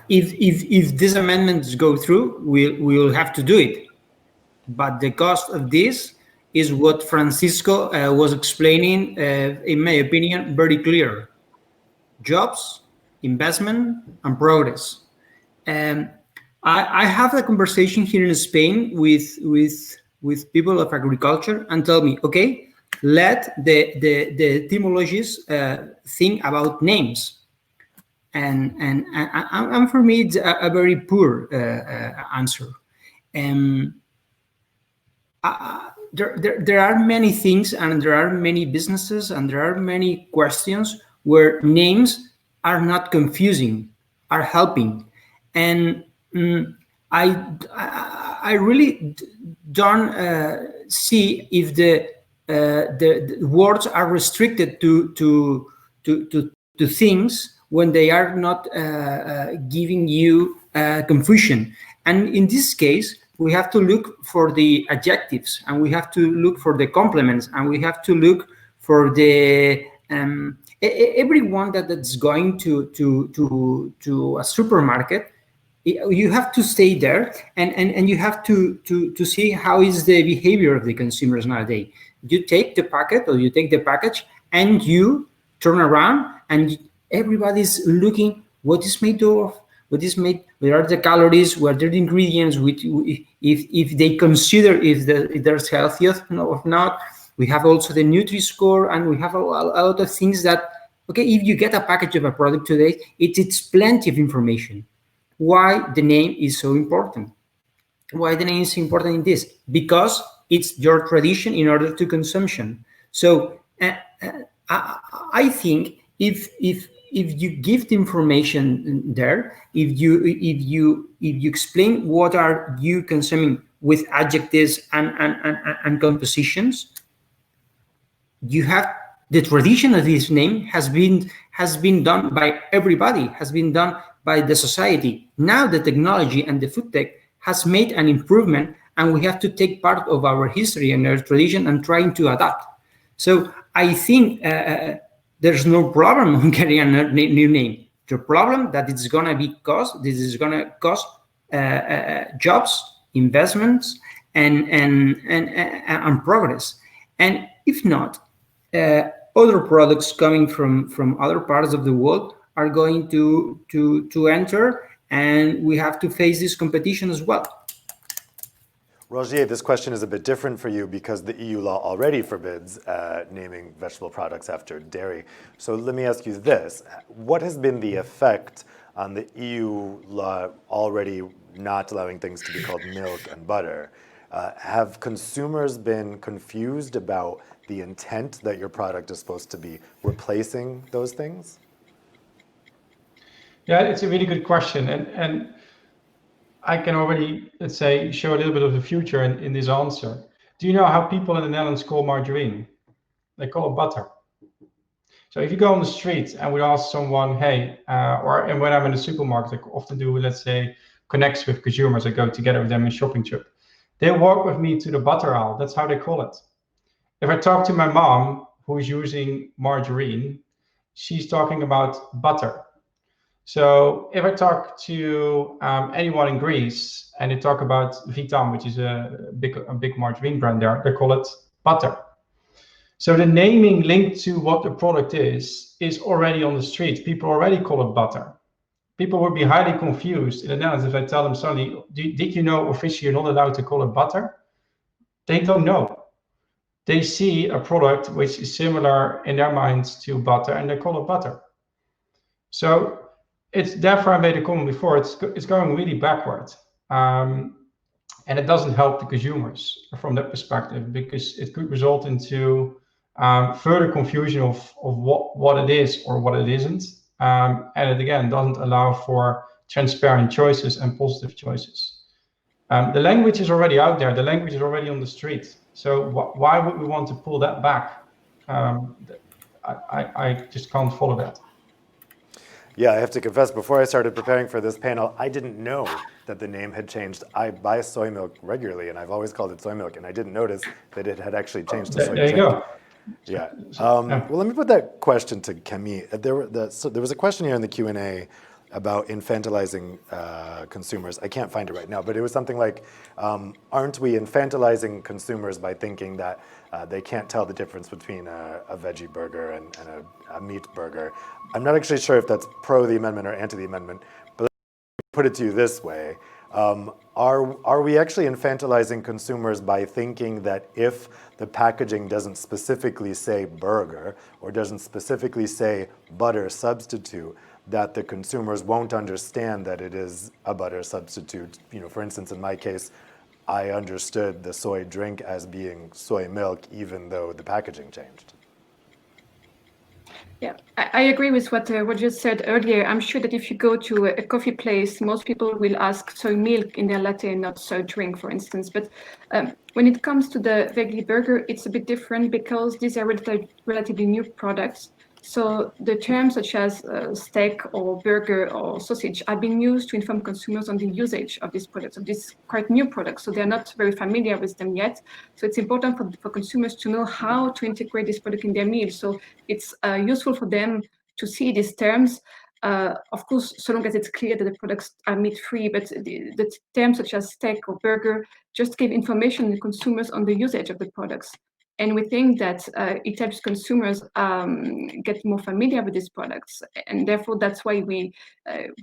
if these amendments go through, we'll have to do it. But the cost of this is what Francisco was explaining, in my opinion, very clear. Jobs, investment, and progress. I have a conversation here in Spain with people of agriculture and tell me, okay, let the etymologists think about names. And for me, it's a very poor answer. There are many things, and there are many businesses, and there are many questions where names are not confusing, are helping. And I really don't see if the words are restricted to things when they are not giving you confusion. And in this case, we have to look for the adjectives, and we have to look for the complements, and we have to look for the everyone that's going to a supermarket. You have to stay there, and you have to see how is the behavior of the consumers nowadays. You take the packet or you take the package, and you turn around, and everybody's looking what is made of, what is made, where are the calories, what are the ingredients, if they consider if there's healthy or not. We have also the Nutri-Score, and we have a lot of things that, okay, if you get a package of a product today, it's plenty of information. Why the name is so important? Why the name is important in this? Because it's your tradition in order to consumption. So I think if you give the information there, if you explain what are you consuming with adjectives and compositions, you have the tradition of this name has been done by everybody, has been done by the society. Now the technology and the food tech has made an improvement, and we have to take part of our history and our tradition and trying to adapt. So I think there's no problem on getting a new name. The problem that it's gonna be cost. This is gonna cost jobs, investments, and progress. And if not, other products coming from other parts of the world are going to enter, and we have to face this competition as well. Rogier, this question is a bit different for you because the EU law already forbids naming vegetable products after dairy. So let me ask you this. What has been the effect on the EU law already not allowing things to be called milk and butter? Have consumers been confused about the intent that your product is supposed to be replacing those things? Yeah, it's a really good question. And I can already, let's say, show a little bit of the future in this answer. Do you know how people in the Netherlands call margarine? They call it butter. So if you go on the street and we ask someone, hey, and when I'm in the supermarket, I often do, let's say, connects with consumers. I go together with them in shopping trip. They walk with me to the butter aisle. That's how they call it. If I talk to my mom, who is using margarine, she's talking about butter. So if I talk to anyone in Greece and they talk about Vitam, which is a big margarine brand there, they call it butter. So the naming linked to what the product is already on the street. People already call it butter. People would be highly confused in the Netherlands if I tell them suddenly, did you know officially you're not allowed to call it butter? They don't know. They see a product which is similar in their minds to butter and they call it butter. So it's therefore, I made a comment before, it's going really backward. And it doesn't help the consumers from that perspective, because it could result into further confusion of what it is or what it isn't. And it again doesn't allow for transparent choices and positive choices. The language is already out there. The language is already on the street. So why would we want to pull that back? I just can't follow that. Yeah, I have to confess, before I started preparing for this panel, I didn't know that the name had changed. I buy soy milk regularly, and I've always called it soy milk, and I didn't notice that it had actually changed to soy There you go. Yeah. Well, let me put that question to Camille. There was a question here in the Q&A about infantilizing consumers. I can't find it right now, but it was something like, aren't we infantilizing consumers by thinking that they can't tell the difference between a veggie burger and a meat burger? I'm not actually sure if that's pro the amendment or anti the amendment, but let me put it to you this way. Are we actually infantilizing consumers by thinking that if the packaging doesn't specifically say burger or doesn't specifically say butter substitute, that the consumers won't understand that it is a butter substitute? You know, for instance, in my case, I understood the soy drink as being soy milk, even though the packaging changed. Yeah, I agree with what you said earlier. I'm sure that if you go to a coffee place, most people will ask soy milk in their latte and not soy drink, for instance. But when it comes to the veggie burger, it's a bit different because these are relatively new products. So the terms such as steak or burger or sausage are being used to inform consumers on the usage of these products, of these quite new products. So they're not very familiar with them yet. So it's important for consumers to know how to integrate this product in their meal. So it's useful for them to see these terms. Of course, so long as it's clear that the products are meat-free, but the terms such as steak or burger just give information to consumers on the usage of the products. And we think that it helps consumers get more familiar with these products, and therefore that's why we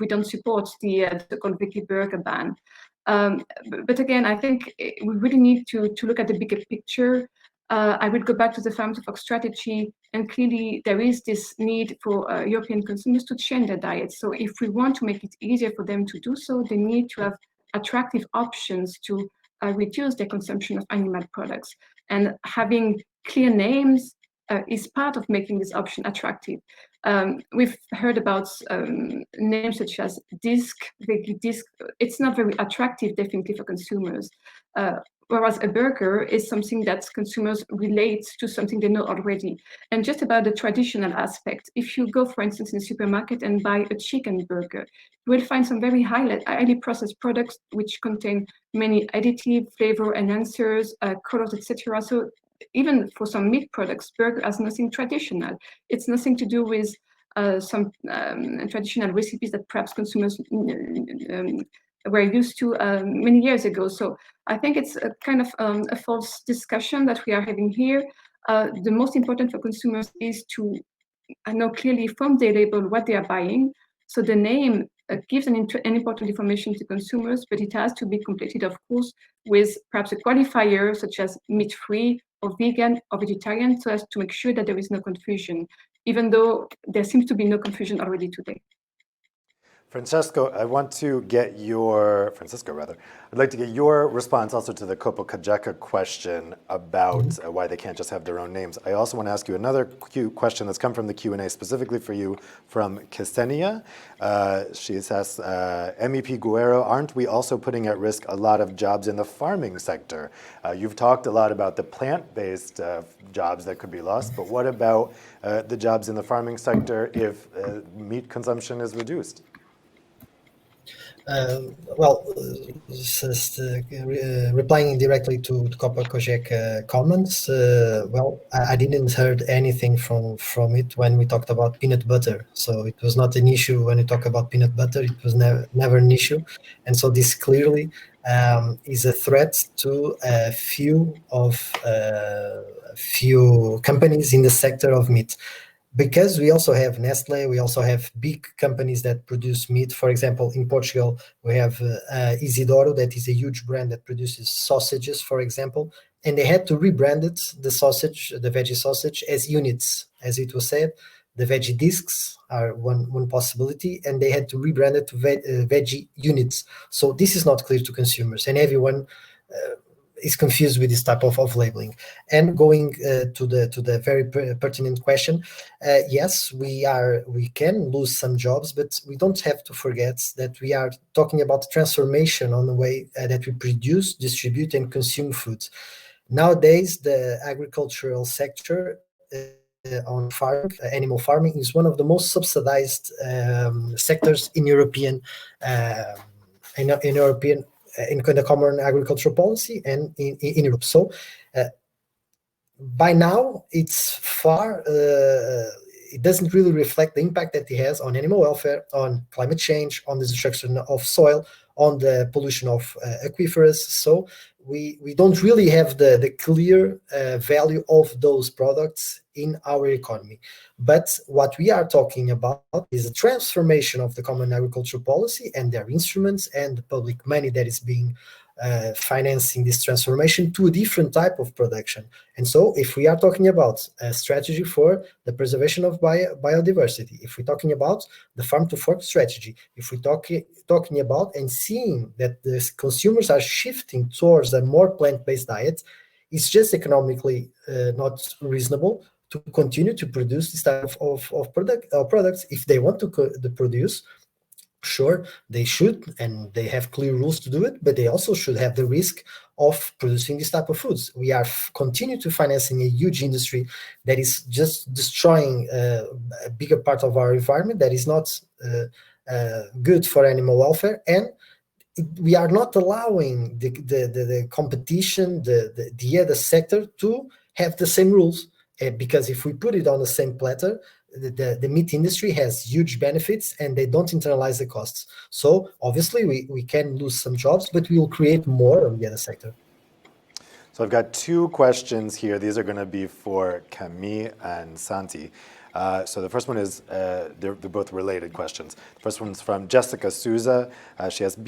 don't support the so-called veggie burger ban. But again, I think we really need to look at the bigger picture. I will go back to the farm to fork strategy, and clearly there is this need for European consumers to change their diets. So if we want to make it easier for them to do so, they need to have attractive options to reduce their consumption of animal products. And having clear names is part of making this option attractive. We've heard about names such as disc, veggie disc. It's not very attractive, definitely, for consumers. Whereas a burger is something that consumers relate to, something they know already. And just about the traditional aspect, if you go, for instance, in a supermarket and buy a chicken burger, you will find some very highly processed products which contain many additive, flavor enhancers, colors, etc. So even for some meat products, burger has nothing traditional. It's nothing to do with some traditional recipes that perhaps consumers were used to many years ago. So I think it's a kind of a false discussion that we are having here. The most important for consumers is to know clearly from the label what they are buying. So the name gives an important information to consumers, but it has to be completed, of course, with perhaps a qualifier such as meat-free or vegan or vegetarian, so as to make sure that there is no confusion, even though there seems to be no confusion already today. Francesco, I'd like to get your response also to the Kopo Kajeka question about why they can't just have their own names. I also want to ask you another question that's come from the Q&A specifically for you from Ksenia. She says, MEP Guerrero, aren't we also putting at risk a lot of jobs in the farming sector? You've talked a lot about the plant-based jobs that could be lost, but what about the jobs in the farming sector if meat consumption is reduced? Replying directly to Kopo Kajeka comments, I didn't heard anything from it when we talked about peanut butter. So it was not an issue when we talk about peanut butter. It was never an issue. And so this clearly is a threat to a few of few companies in the sector of meat. Because we also have Nestle, we also have big companies that produce meat. For example, in Portugal, we have Isidoro, that is a huge brand that produces sausages, for example, and they had to rebrand it, the sausage, the veggie sausage, as units, as it was said. The veggie discs are one possibility, and they had to rebrand it to veggie units. So this is not clear to consumers, and everyone is confused with this type of labeling. And going to the very pertinent question, yes, we can lose some jobs, but we don't have to forget that we are talking about transformation on the way that we produce, distribute, and consume food. Nowadays, the agricultural sector on farming, animal farming, is one of the most subsidized sectors in European in the common agricultural policy and in Europe. So by now, it's far. It doesn't really reflect the impact that it has on animal welfare, on climate change, on the destruction of soil, on the pollution of aquifers. So we don't really have the clear value of those products in our economy. But what we are talking about is a transformation of the common agricultural policy and their instruments and the public money that is being financing this transformation to a different type of production. And so if we are talking about a strategy for the preservation of biodiversity, if we're talking about the farm to fork strategy, if we're talking about and seeing that the consumers are shifting towards a more plant-based diet, it's just economically not reasonable to continue to produce this type of products. If they want to produce, sure, they should, and they have clear rules to do it, but they also should have the risk of producing this type of foods. We are continue to financing a huge industry that is just destroying a bigger part of our environment, that is not good for animal welfare, and we are not allowing the competition, the sector to have the same rules. Because if we put it on the same platter, the meat industry has huge benefits and they don't internalize the costs. So obviously we can lose some jobs, but we will create more on the other sector. So I've got two questions here. These are going to be for Camille and Santi. So the first one is, they're both related questions. The first one's from Jessica Souza. She asks,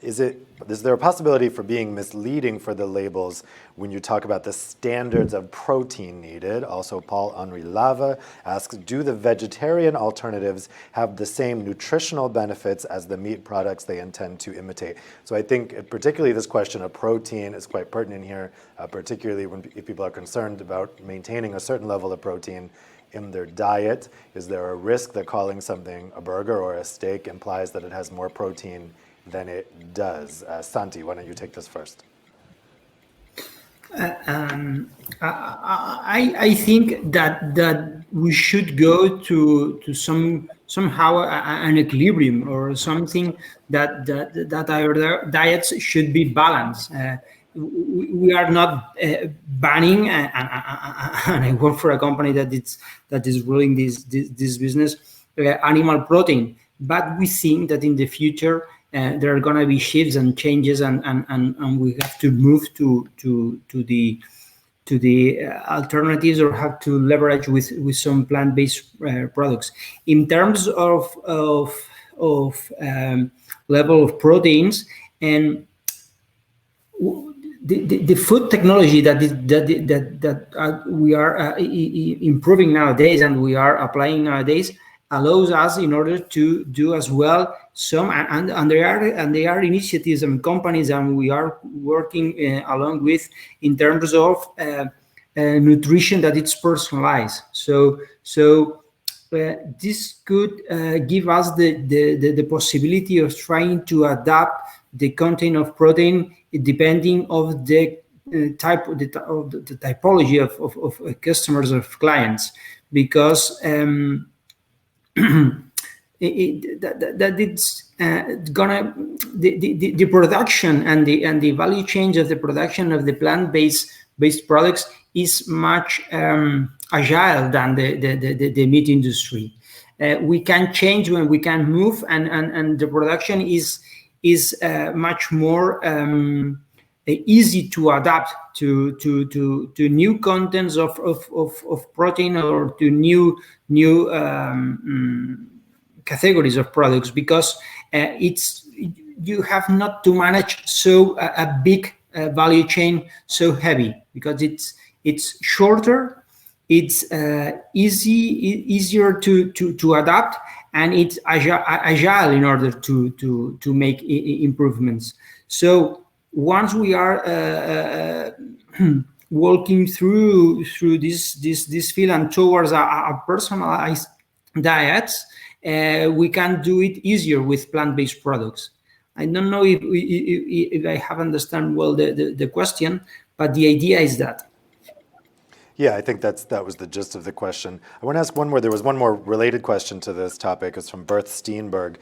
is there a possibility for being misleading for the labels when you talk about the standards of protein needed? Also, Paul-Henri Lava asks, do the vegetarian alternatives have the same nutritional benefits as the meat products they intend to imitate? So I think particularly this question of protein is quite pertinent here, particularly if people are concerned about maintaining a certain level of protein in their diet. Is there a risk that calling something a burger or a steak implies that it has more protein than it does? Santi, why don't you take this first? I think that we should go to somehow an equilibrium or something that our diets should be balanced. We are not banning, and I work for a company that is ruling this business, animal protein. But we think that in the future there are going to be shifts and changes, and we have to move to the alternatives, or have to leverage with some plant-based products. In terms of level of proteins and the food technology that we are improving nowadays and we are applying nowadays allows us in order to do as well some, and there are initiatives and companies, and we are working along with in terms of nutrition that it's personalized. So this could give us the possibility of trying to adapt the content of protein depending of the type of the typology of customers, of clients, because it's gonna the production and the value change of the production of the plant-based products is much agile than the meat industry. We can change when we can move, and the production is much more easy to adapt to new contents of protein, or to new categories of products, because you have not to manage a big value chain so heavy, because it's shorter, it's easier to adapt, and it's agile in order to make improvements. So once we are walking through this field and towards a personalized diet, we can do it easier with plant-based products. I don't know if I have understand well the question, but the idea is that. Yeah, I think that was the gist of the question. I want to ask one more. There was one more related question to this topic. It's from Berth Steenberg,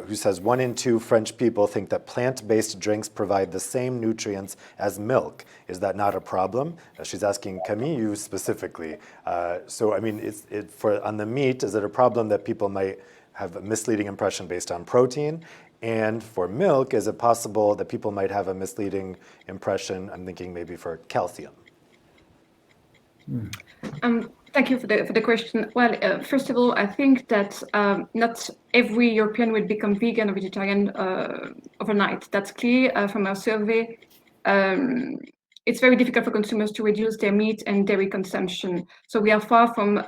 who says 1 in 2 French people think that plant-based drinks provide the same nutrients as milk. Is that not a problem? She's asking Camille, you specifically. So, I mean, on the meat, is it a problem that people might have a misleading impression based on protein? And for milk, is it possible that people might have a misleading impression? I'm thinking maybe for calcium. Thank you for the question. Well, first of all, I think that not every European will become vegan or vegetarian overnight. That's clear from our survey. It's very difficult for consumers to reduce their meat and dairy consumption. So we are far from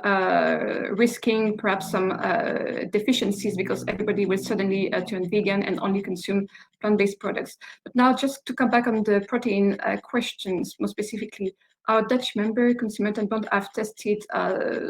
risking perhaps some deficiencies, because everybody will suddenly turn vegan and only consume plant-based products. But now, just to come back on the protein questions more specifically, our Dutch member, Consumer Bond, have tested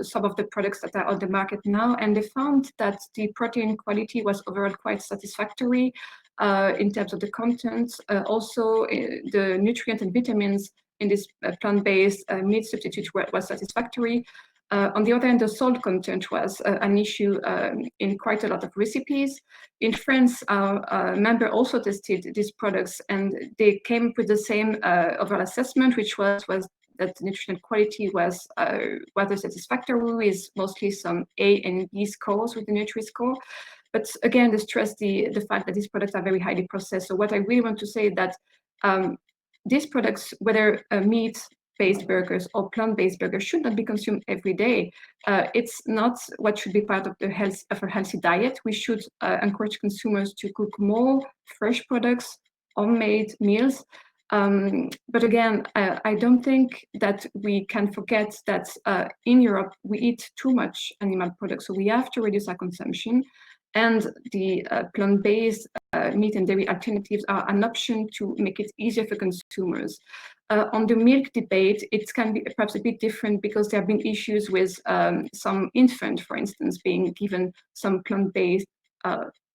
some of the products that are on the market now, and they found that the protein quality was overall quite satisfactory in terms of the content. Also, the nutrient and vitamins in this plant-based meat substitute was satisfactory. On the other hand, the salt content was an issue in quite a lot of recipes. In France, our member also tested these products, and they came with the same overall assessment, which was that the nutritional quality was rather satisfactory, with mostly some A and B scores with the Nutri-Score. But again, they stress the fact that these products are very highly processed. So what I really want to say is that these products, whether meat-based burgers or plant-based burgers, should not be consumed every day. It's not what should be part of a healthy diet. We should encourage consumers to cook more fresh products, homemade meals. But again, I don't think that we can forget that in Europe, we eat too much animal products. So we have to reduce our consumption. And the plant-based meat and dairy alternatives are an option to make it easier for consumers. On the milk debate, it can be perhaps a bit different, because there have been issues with some infant, for instance, being given some plant-based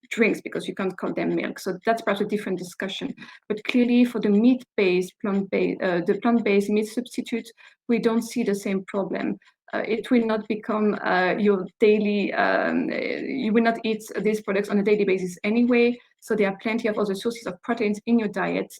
drinks, because you can't call them milk. So that's perhaps a different discussion. But clearly, for the meat-based, the plant-based meat substitute, we don't see the same problem. It will not become your daily, you will not eat these products on a daily basis anyway. So there are plenty of other sources of proteins in your diet.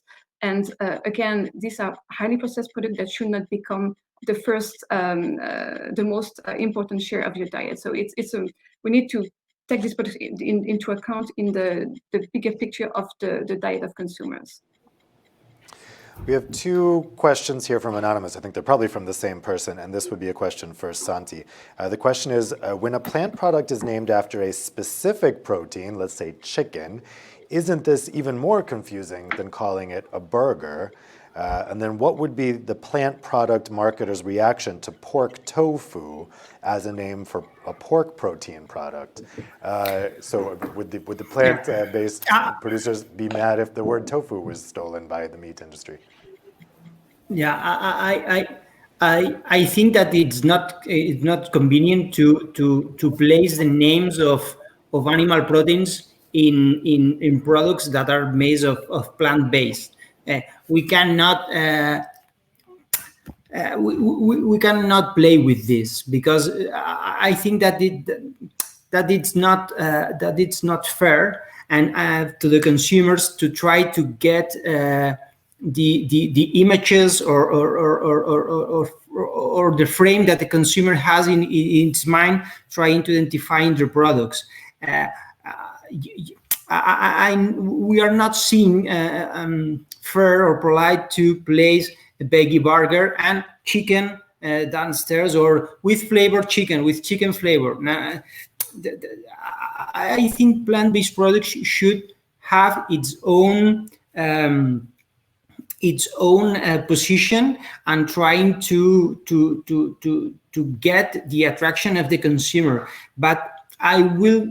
And again, these are highly processed products that should not become the first, the most important share of your diet. So we need to take this product into account in the bigger picture of the diet of consumers. We have 2 questions here from Anonymous. I think they're probably from the same person, and this would be a question for Santi. The question is, when a plant product is named after a specific protein, let's say chicken, isn't this even more confusing than calling it a burger? And then what would be the plant product marketer's reaction to pork tofu as a name for a pork protein product? So would the plant-based producers be mad if the word tofu was stolen by the meat industry? Yeah, I think that it's not convenient to place the names of animal proteins in products that are made of plant-based. We cannot we cannot play with this, because I think that it's not fair, and to the consumers to try to get the images or the frame that the consumer has in its mind, trying to identify the products. we are not seeing fair or polite to place a veggie burger and chicken downstairs, or with flavored chicken, with chicken flavor. Now, I think plant-based products should have its own position, and trying to get the attraction of the consumer. But I will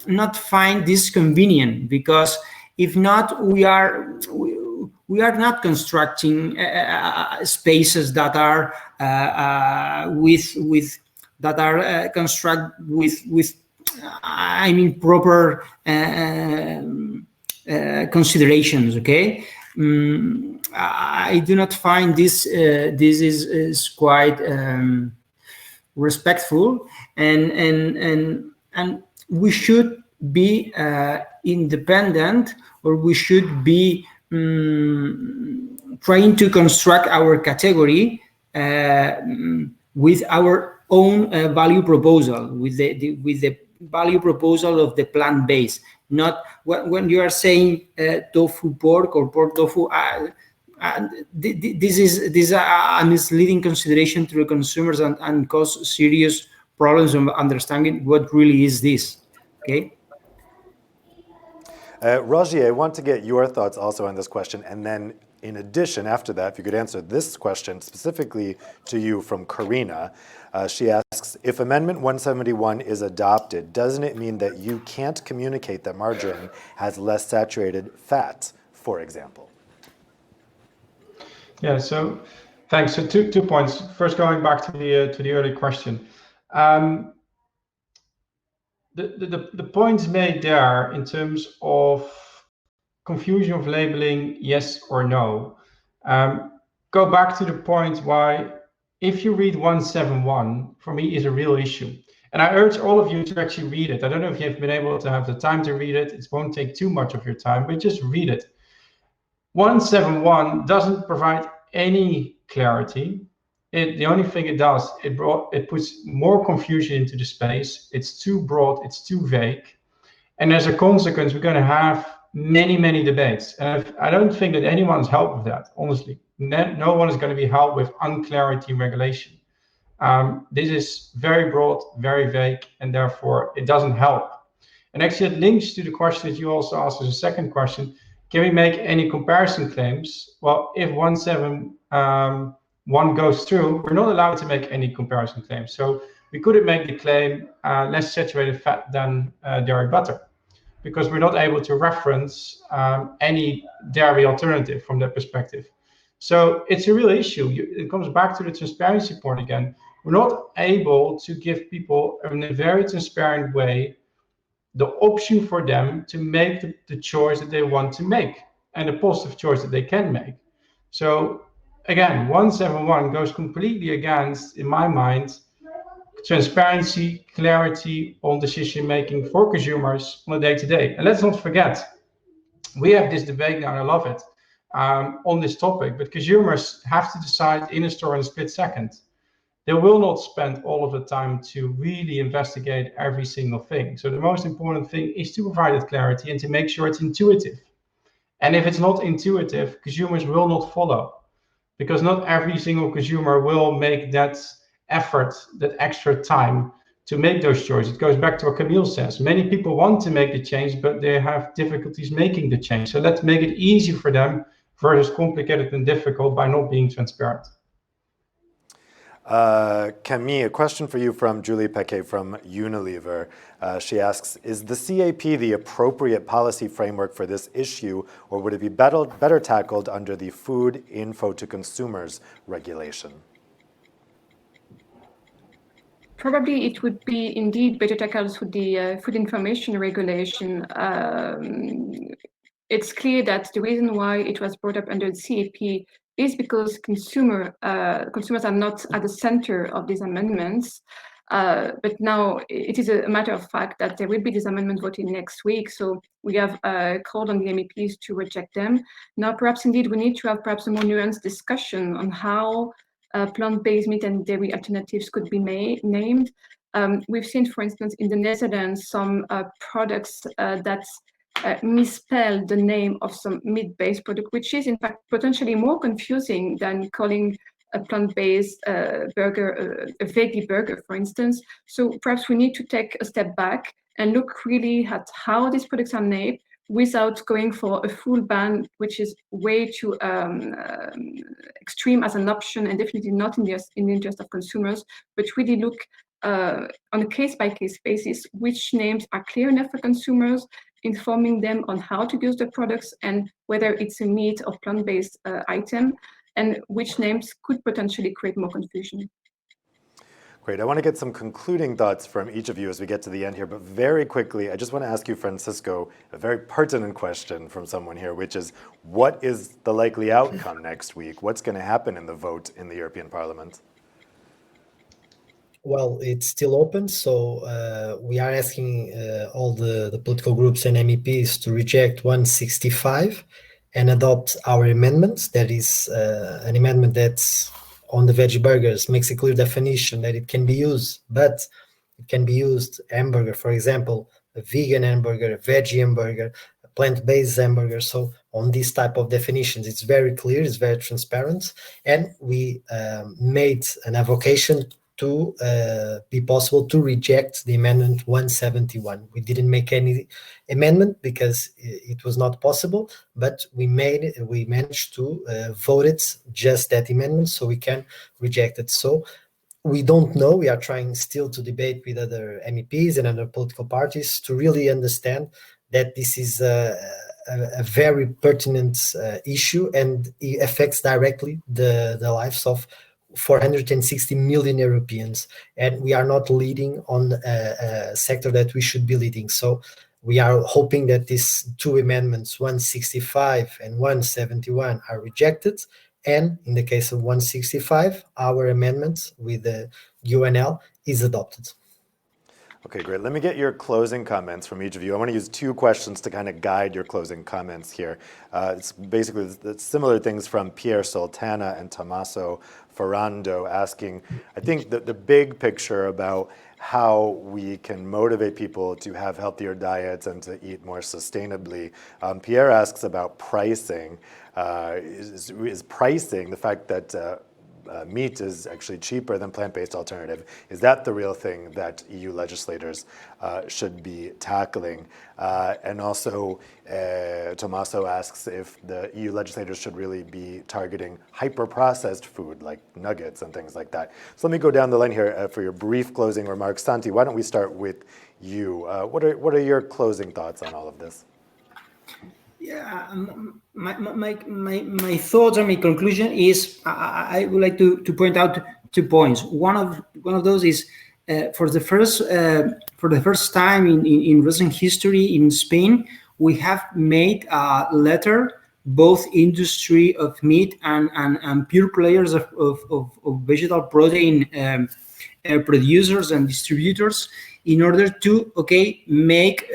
not find this convenient, because if not, we are not constructing spaces that are proper considerations. Okay. I do not find this is quite respectful, and we should be independent, or we should be trying to construct our category with our own value proposal, with the value proposal of the plant-based. Not when you are saying tofu pork or pork tofu. This is a misleading consideration to the consumers, and cause serious problems of understanding what really is this. Okay. Roger, I want to get your thoughts also on this question, and then in addition, after that, if you could answer this question specifically to you from Karina. She asks, if Amendment 171 is adopted, doesn't it mean that you can't communicate that margarine has less saturated fat, for example? Yeah, so thanks. So two points. First, going back to the earlier question. The points made there in terms of confusion of labeling, yes or no, go back to the point why, if you read 171, for me is a real issue. And I urge all of you to actually read it. I don't know if you've been able to have the time to read it. It won't take too much of your time, but just read it. 171 doesn't provide any clarity. The only thing it does, it puts more confusion into the space. It's too broad, it's too vague. And as a consequence, we're going to have many debates. And I don't think that anyone's helped with that, honestly. No one is going to be helped with unclarity in regulation. This is very broad, very vague, and therefore it doesn't help. And actually it links to the question that you also asked as a second question. Can we make any comparison claims? Well, if 171 goes through, we're not allowed to make any comparison claims. So we couldn't make the claim less saturated fat than dairy butter, because we're not able to reference any dairy alternative from that perspective. So it's a real issue. It comes back to the transparency point again. We're not able to give people in a very transparent way the option for them to make the choice that they want to make, and the positive choice that they can make. So again, 171 goes completely against, in my mind, transparency, clarity on decision making for consumers on a day-to-day. And let's not forget, we have this debate now, and I love it, on this topic, but consumers have to decide in a store in a split second. They will not spend all of the time to really investigate every single thing. So the most important thing is to provide that clarity and to make sure it's intuitive. And if it's not intuitive, consumers will not follow, because not every single consumer will make that effort, that extra time to make those choices. It goes back to what Camille says. Many people want to make the change, but they have difficulties making the change. So let's make it easy for them versus complicated and difficult by not being transparent. Camille, a question for you from Julie Pequet from Unilever. She asks, is the CAP the appropriate policy framework for this issue, or would it be better tackled under the Food Info to Consumers regulation? Probably it would be indeed better tackled with the food information regulation. It's clear that the reason why it was brought up under the CAP is because consumers are not at the center of these amendments. But now it is a matter of fact that there will be this amendment voted next week. So we have called on the MEPs to reject them. Now, perhaps indeed we need to have perhaps a more nuanced discussion on how plant-based meat and dairy alternatives could be named. We've seen, for instance, in the Netherlands, some products that misspell the name of some meat-based product, which is in fact potentially more confusing than calling a plant-based burger a veggie burger, for instance. So perhaps we need to take a step back and look really at how these products are made without going for a full ban, which is way too extreme as an option and definitely not in the interest of consumers, but really look on a case-by-case basis which names are clear enough for consumers, informing them on how to use the products and whether it's a meat or plant-based item, and which names could potentially create more confusion. Great. I want to get some concluding thoughts from each of you as we get to the end here, but very quickly, I just want to ask you, Francisco, a very pertinent question from someone here, which is, what is the likely outcome next week? What's going to happen in the vote in the European Parliament? Well, it's still open, so we are asking all the political groups and MEPs to reject 165 and adopt our amendments. That is an amendment that's on the veggie burgers, makes a clear definition that it can be used, but it can be used hamburger, for example, a vegan hamburger, a veggie hamburger, a plant-based hamburger. So on these type of definitions, it's very clear, it's very transparent, and we made an evocation to be possible to reject the amendment 171. We didn't make any amendment because it was not possible, but we managed to vote it, just that amendment, so we can reject it. So we don't know, we are trying still to debate with other MEPs and other political parties to really understand that this is a very pertinent issue, and it affects directly the lives of 460 million Europeans, and we are not leading on a sector that we should be leading. So we are hoping that these two amendments, 165 and 171, are rejected, and in the case of 165, our amendment with the UNL is adopted. Okay, great. Let me get your closing comments from each of you. I want to use two questions to kind of guide your closing comments here. It's basically similar things from Pierre Sultana and Tommaso Ferrando asking, I think, the big picture about how we can motivate people to have healthier diets and to eat more sustainably. Pierre asks about pricing. Is pricing, the fact that meat is actually cheaper than plant-based alternative, is that the real thing that EU legislators should be tackling? And also, Tommaso asks if the EU legislators should really be targeting hyper-processed food like nuggets and things like that. So let me go down the line here for your brief closing remarks. Santi, why don't we start with you? What are your closing thoughts on all of this? Yeah, my thoughts and my conclusion is I would like to point out 2 points. One of those is for the first time in recent history in Spain, we have made a letter, both industry of meat and pure players of vegetable protein producers and distributors, in order to make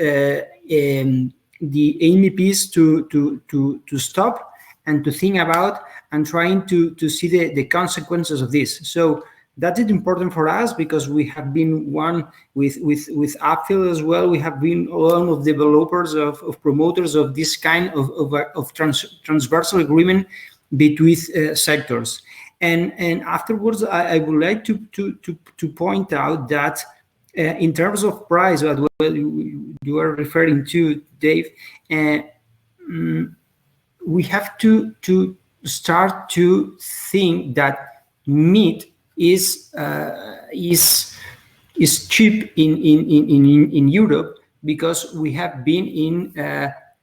the MEPs to stop and to think about and trying to see the consequences of this. So that is important for us because we have been one with Apfel as well. We have been one of developers of promoters of this kind of transversal agreement between sectors. And afterwards, I would like to point out that in terms of price, what you are referring to, Dave, we have to start to think that meat is cheap in Europe because we have been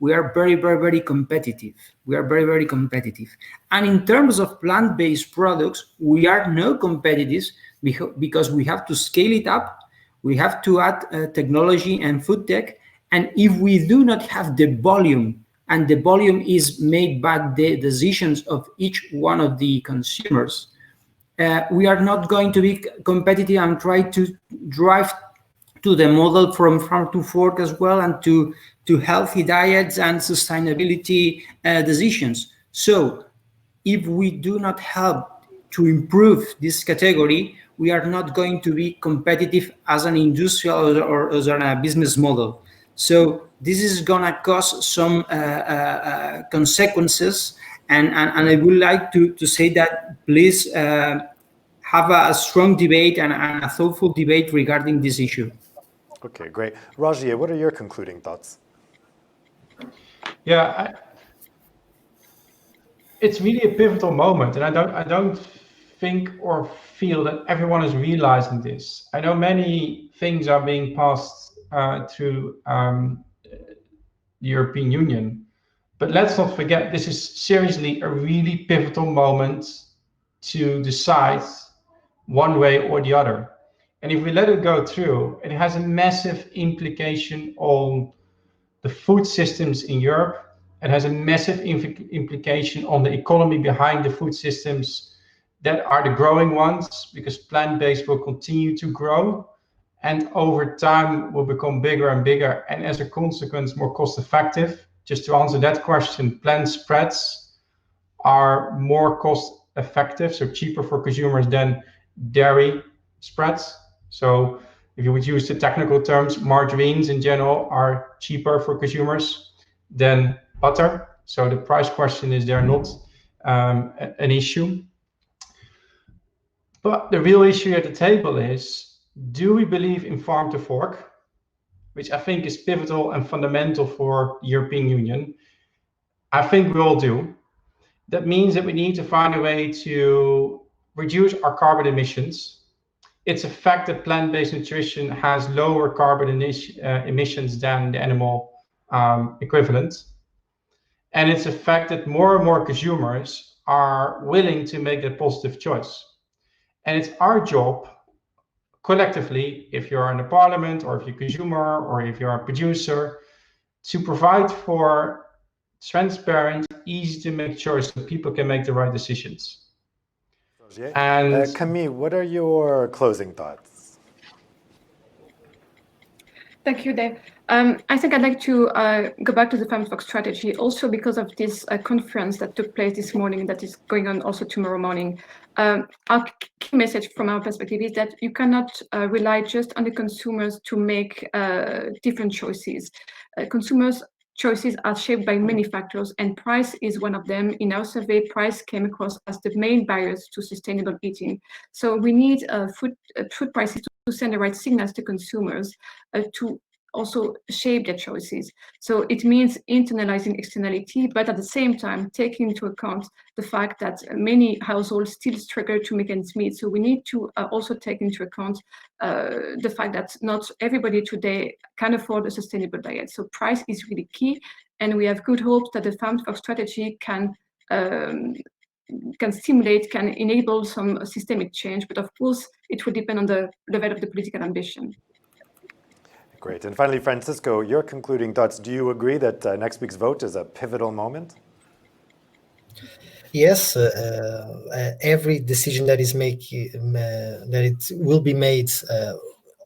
we are very competitive. We are very competitive. And in terms of plant-based products, we are not competitive because we have to scale it up. We have to add technology and food tech. And if we do not have the volume, and the volume is made by the decisions of each one of the consumers, we are not going to be competitive and try to drive to the model from farm to fork as well, and to healthy diets and sustainability decisions. So if we do not help to improve this category, we are not going to be competitive as an industrial or as a business model. So this is gonna cause some consequences, and I would like to say that please have a strong debate and a thoughtful debate regarding this issue. Okay, great. Rajiv, what are your concluding thoughts? Yeah, it's really a pivotal moment, and I don't think or feel that everyone is realizing this. I know many things are being passed through the European Union, but let's not forget this is seriously a really pivotal moment to decide one way or the other. And if we let it go through, it has a massive implication on the food systems in Europe. It has a massive implication on the economy behind the food systems that are the growing ones, because plant-based will continue to grow and over time will become bigger and bigger, and as a consequence more cost effective. Just to answer that question, plant spreads are more cost effective, so cheaper for consumers than dairy spreads. So if you would use the technical terms, margarines in general are cheaper for consumers than butter. So the price question is there not an issue. But the real issue at the table is, do we believe in farm to fork, which I think is pivotal and fundamental for the European Union? I think we all do. That means that we need to find a way to reduce our carbon emissions. It's a fact that plant-based nutrition has lower carbon emissions than the animal equivalent. And it's a fact that more and more consumers are willing to make that positive choice. And it's our job collectively, if you're in the parliament or if you're a consumer or if you're a producer, to provide for transparent, easy to make choice so people can make the right decisions. And Camille, what are your closing thoughts? Thank you, Dave. I think I'd like to go back to the farm to fork strategy, also because of this conference that took place this morning, that is going on also tomorrow morning. Our key message from our perspective is that you cannot rely just on the consumers to make different choices. Consumers' choices are shaped by many factors, and price is one of them. In our survey, price came across as the main barriers to sustainable eating. So we need food prices to send the right signals to consumers to also shape their choices. So it means internalizing externality, but at the same time, taking into account the fact that many households still struggle to make ends meet. So we need to also take into account the fact that not everybody today can afford a sustainable diet. So price is really key, and we have good hopes that the farm to fork strategy can stimulate, can enable some systemic change, but of course, it will depend on the level of the political ambition. Great. And finally, Francisco, your concluding thoughts. Do you agree that next week's vote is a pivotal moment? Yes, every decision that is that it will be made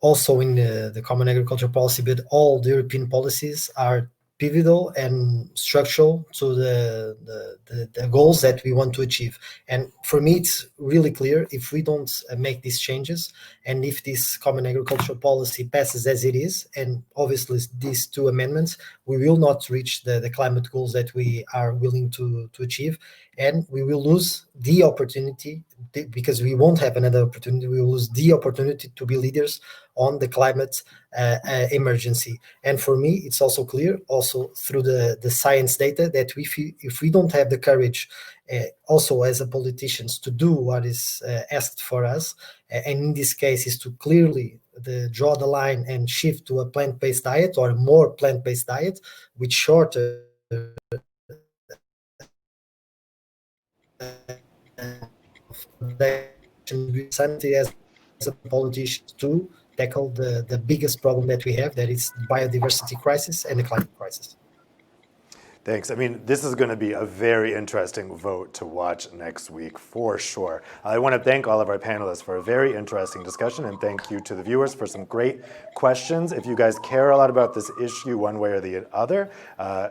also in the Common Agricultural Policy, but all the European policies are pivotal and structural to the goals that we want to achieve. And for me, it's really clear, if we don't make these changes, and if this Common Agricultural Policy passes as it is, and obviously these two amendments, we will not reach the climate goals that we are willing to achieve, and we will lose the opportunity, because we won't have another opportunity, we will lose the opportunity to be leaders on the climate emergency. And for me, it's also clear, also through the science data, that if we don't have the courage, also as a politicians, to do what is asked for us, and in this case is to clearly draw the line and shift to a plant-based diet, or a more plant-based diet with shorter as a politician to tackle the biggest problem that we have, that is the biodiversity crisis and the climate crisis. Thanks. I mean, this is going to be a very interesting vote to watch next week, for sure. I want to thank all of our panelists for a very interesting discussion, and thank you to the viewers for some great questions. If you guys care a lot about this issue one way or the other,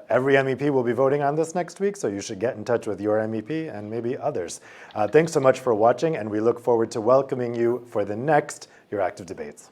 every MEP will be voting on this next week, so you should get in touch with your MEP and maybe others. Thanks so much for watching, and we look forward to welcoming you for the next Your Active Debates.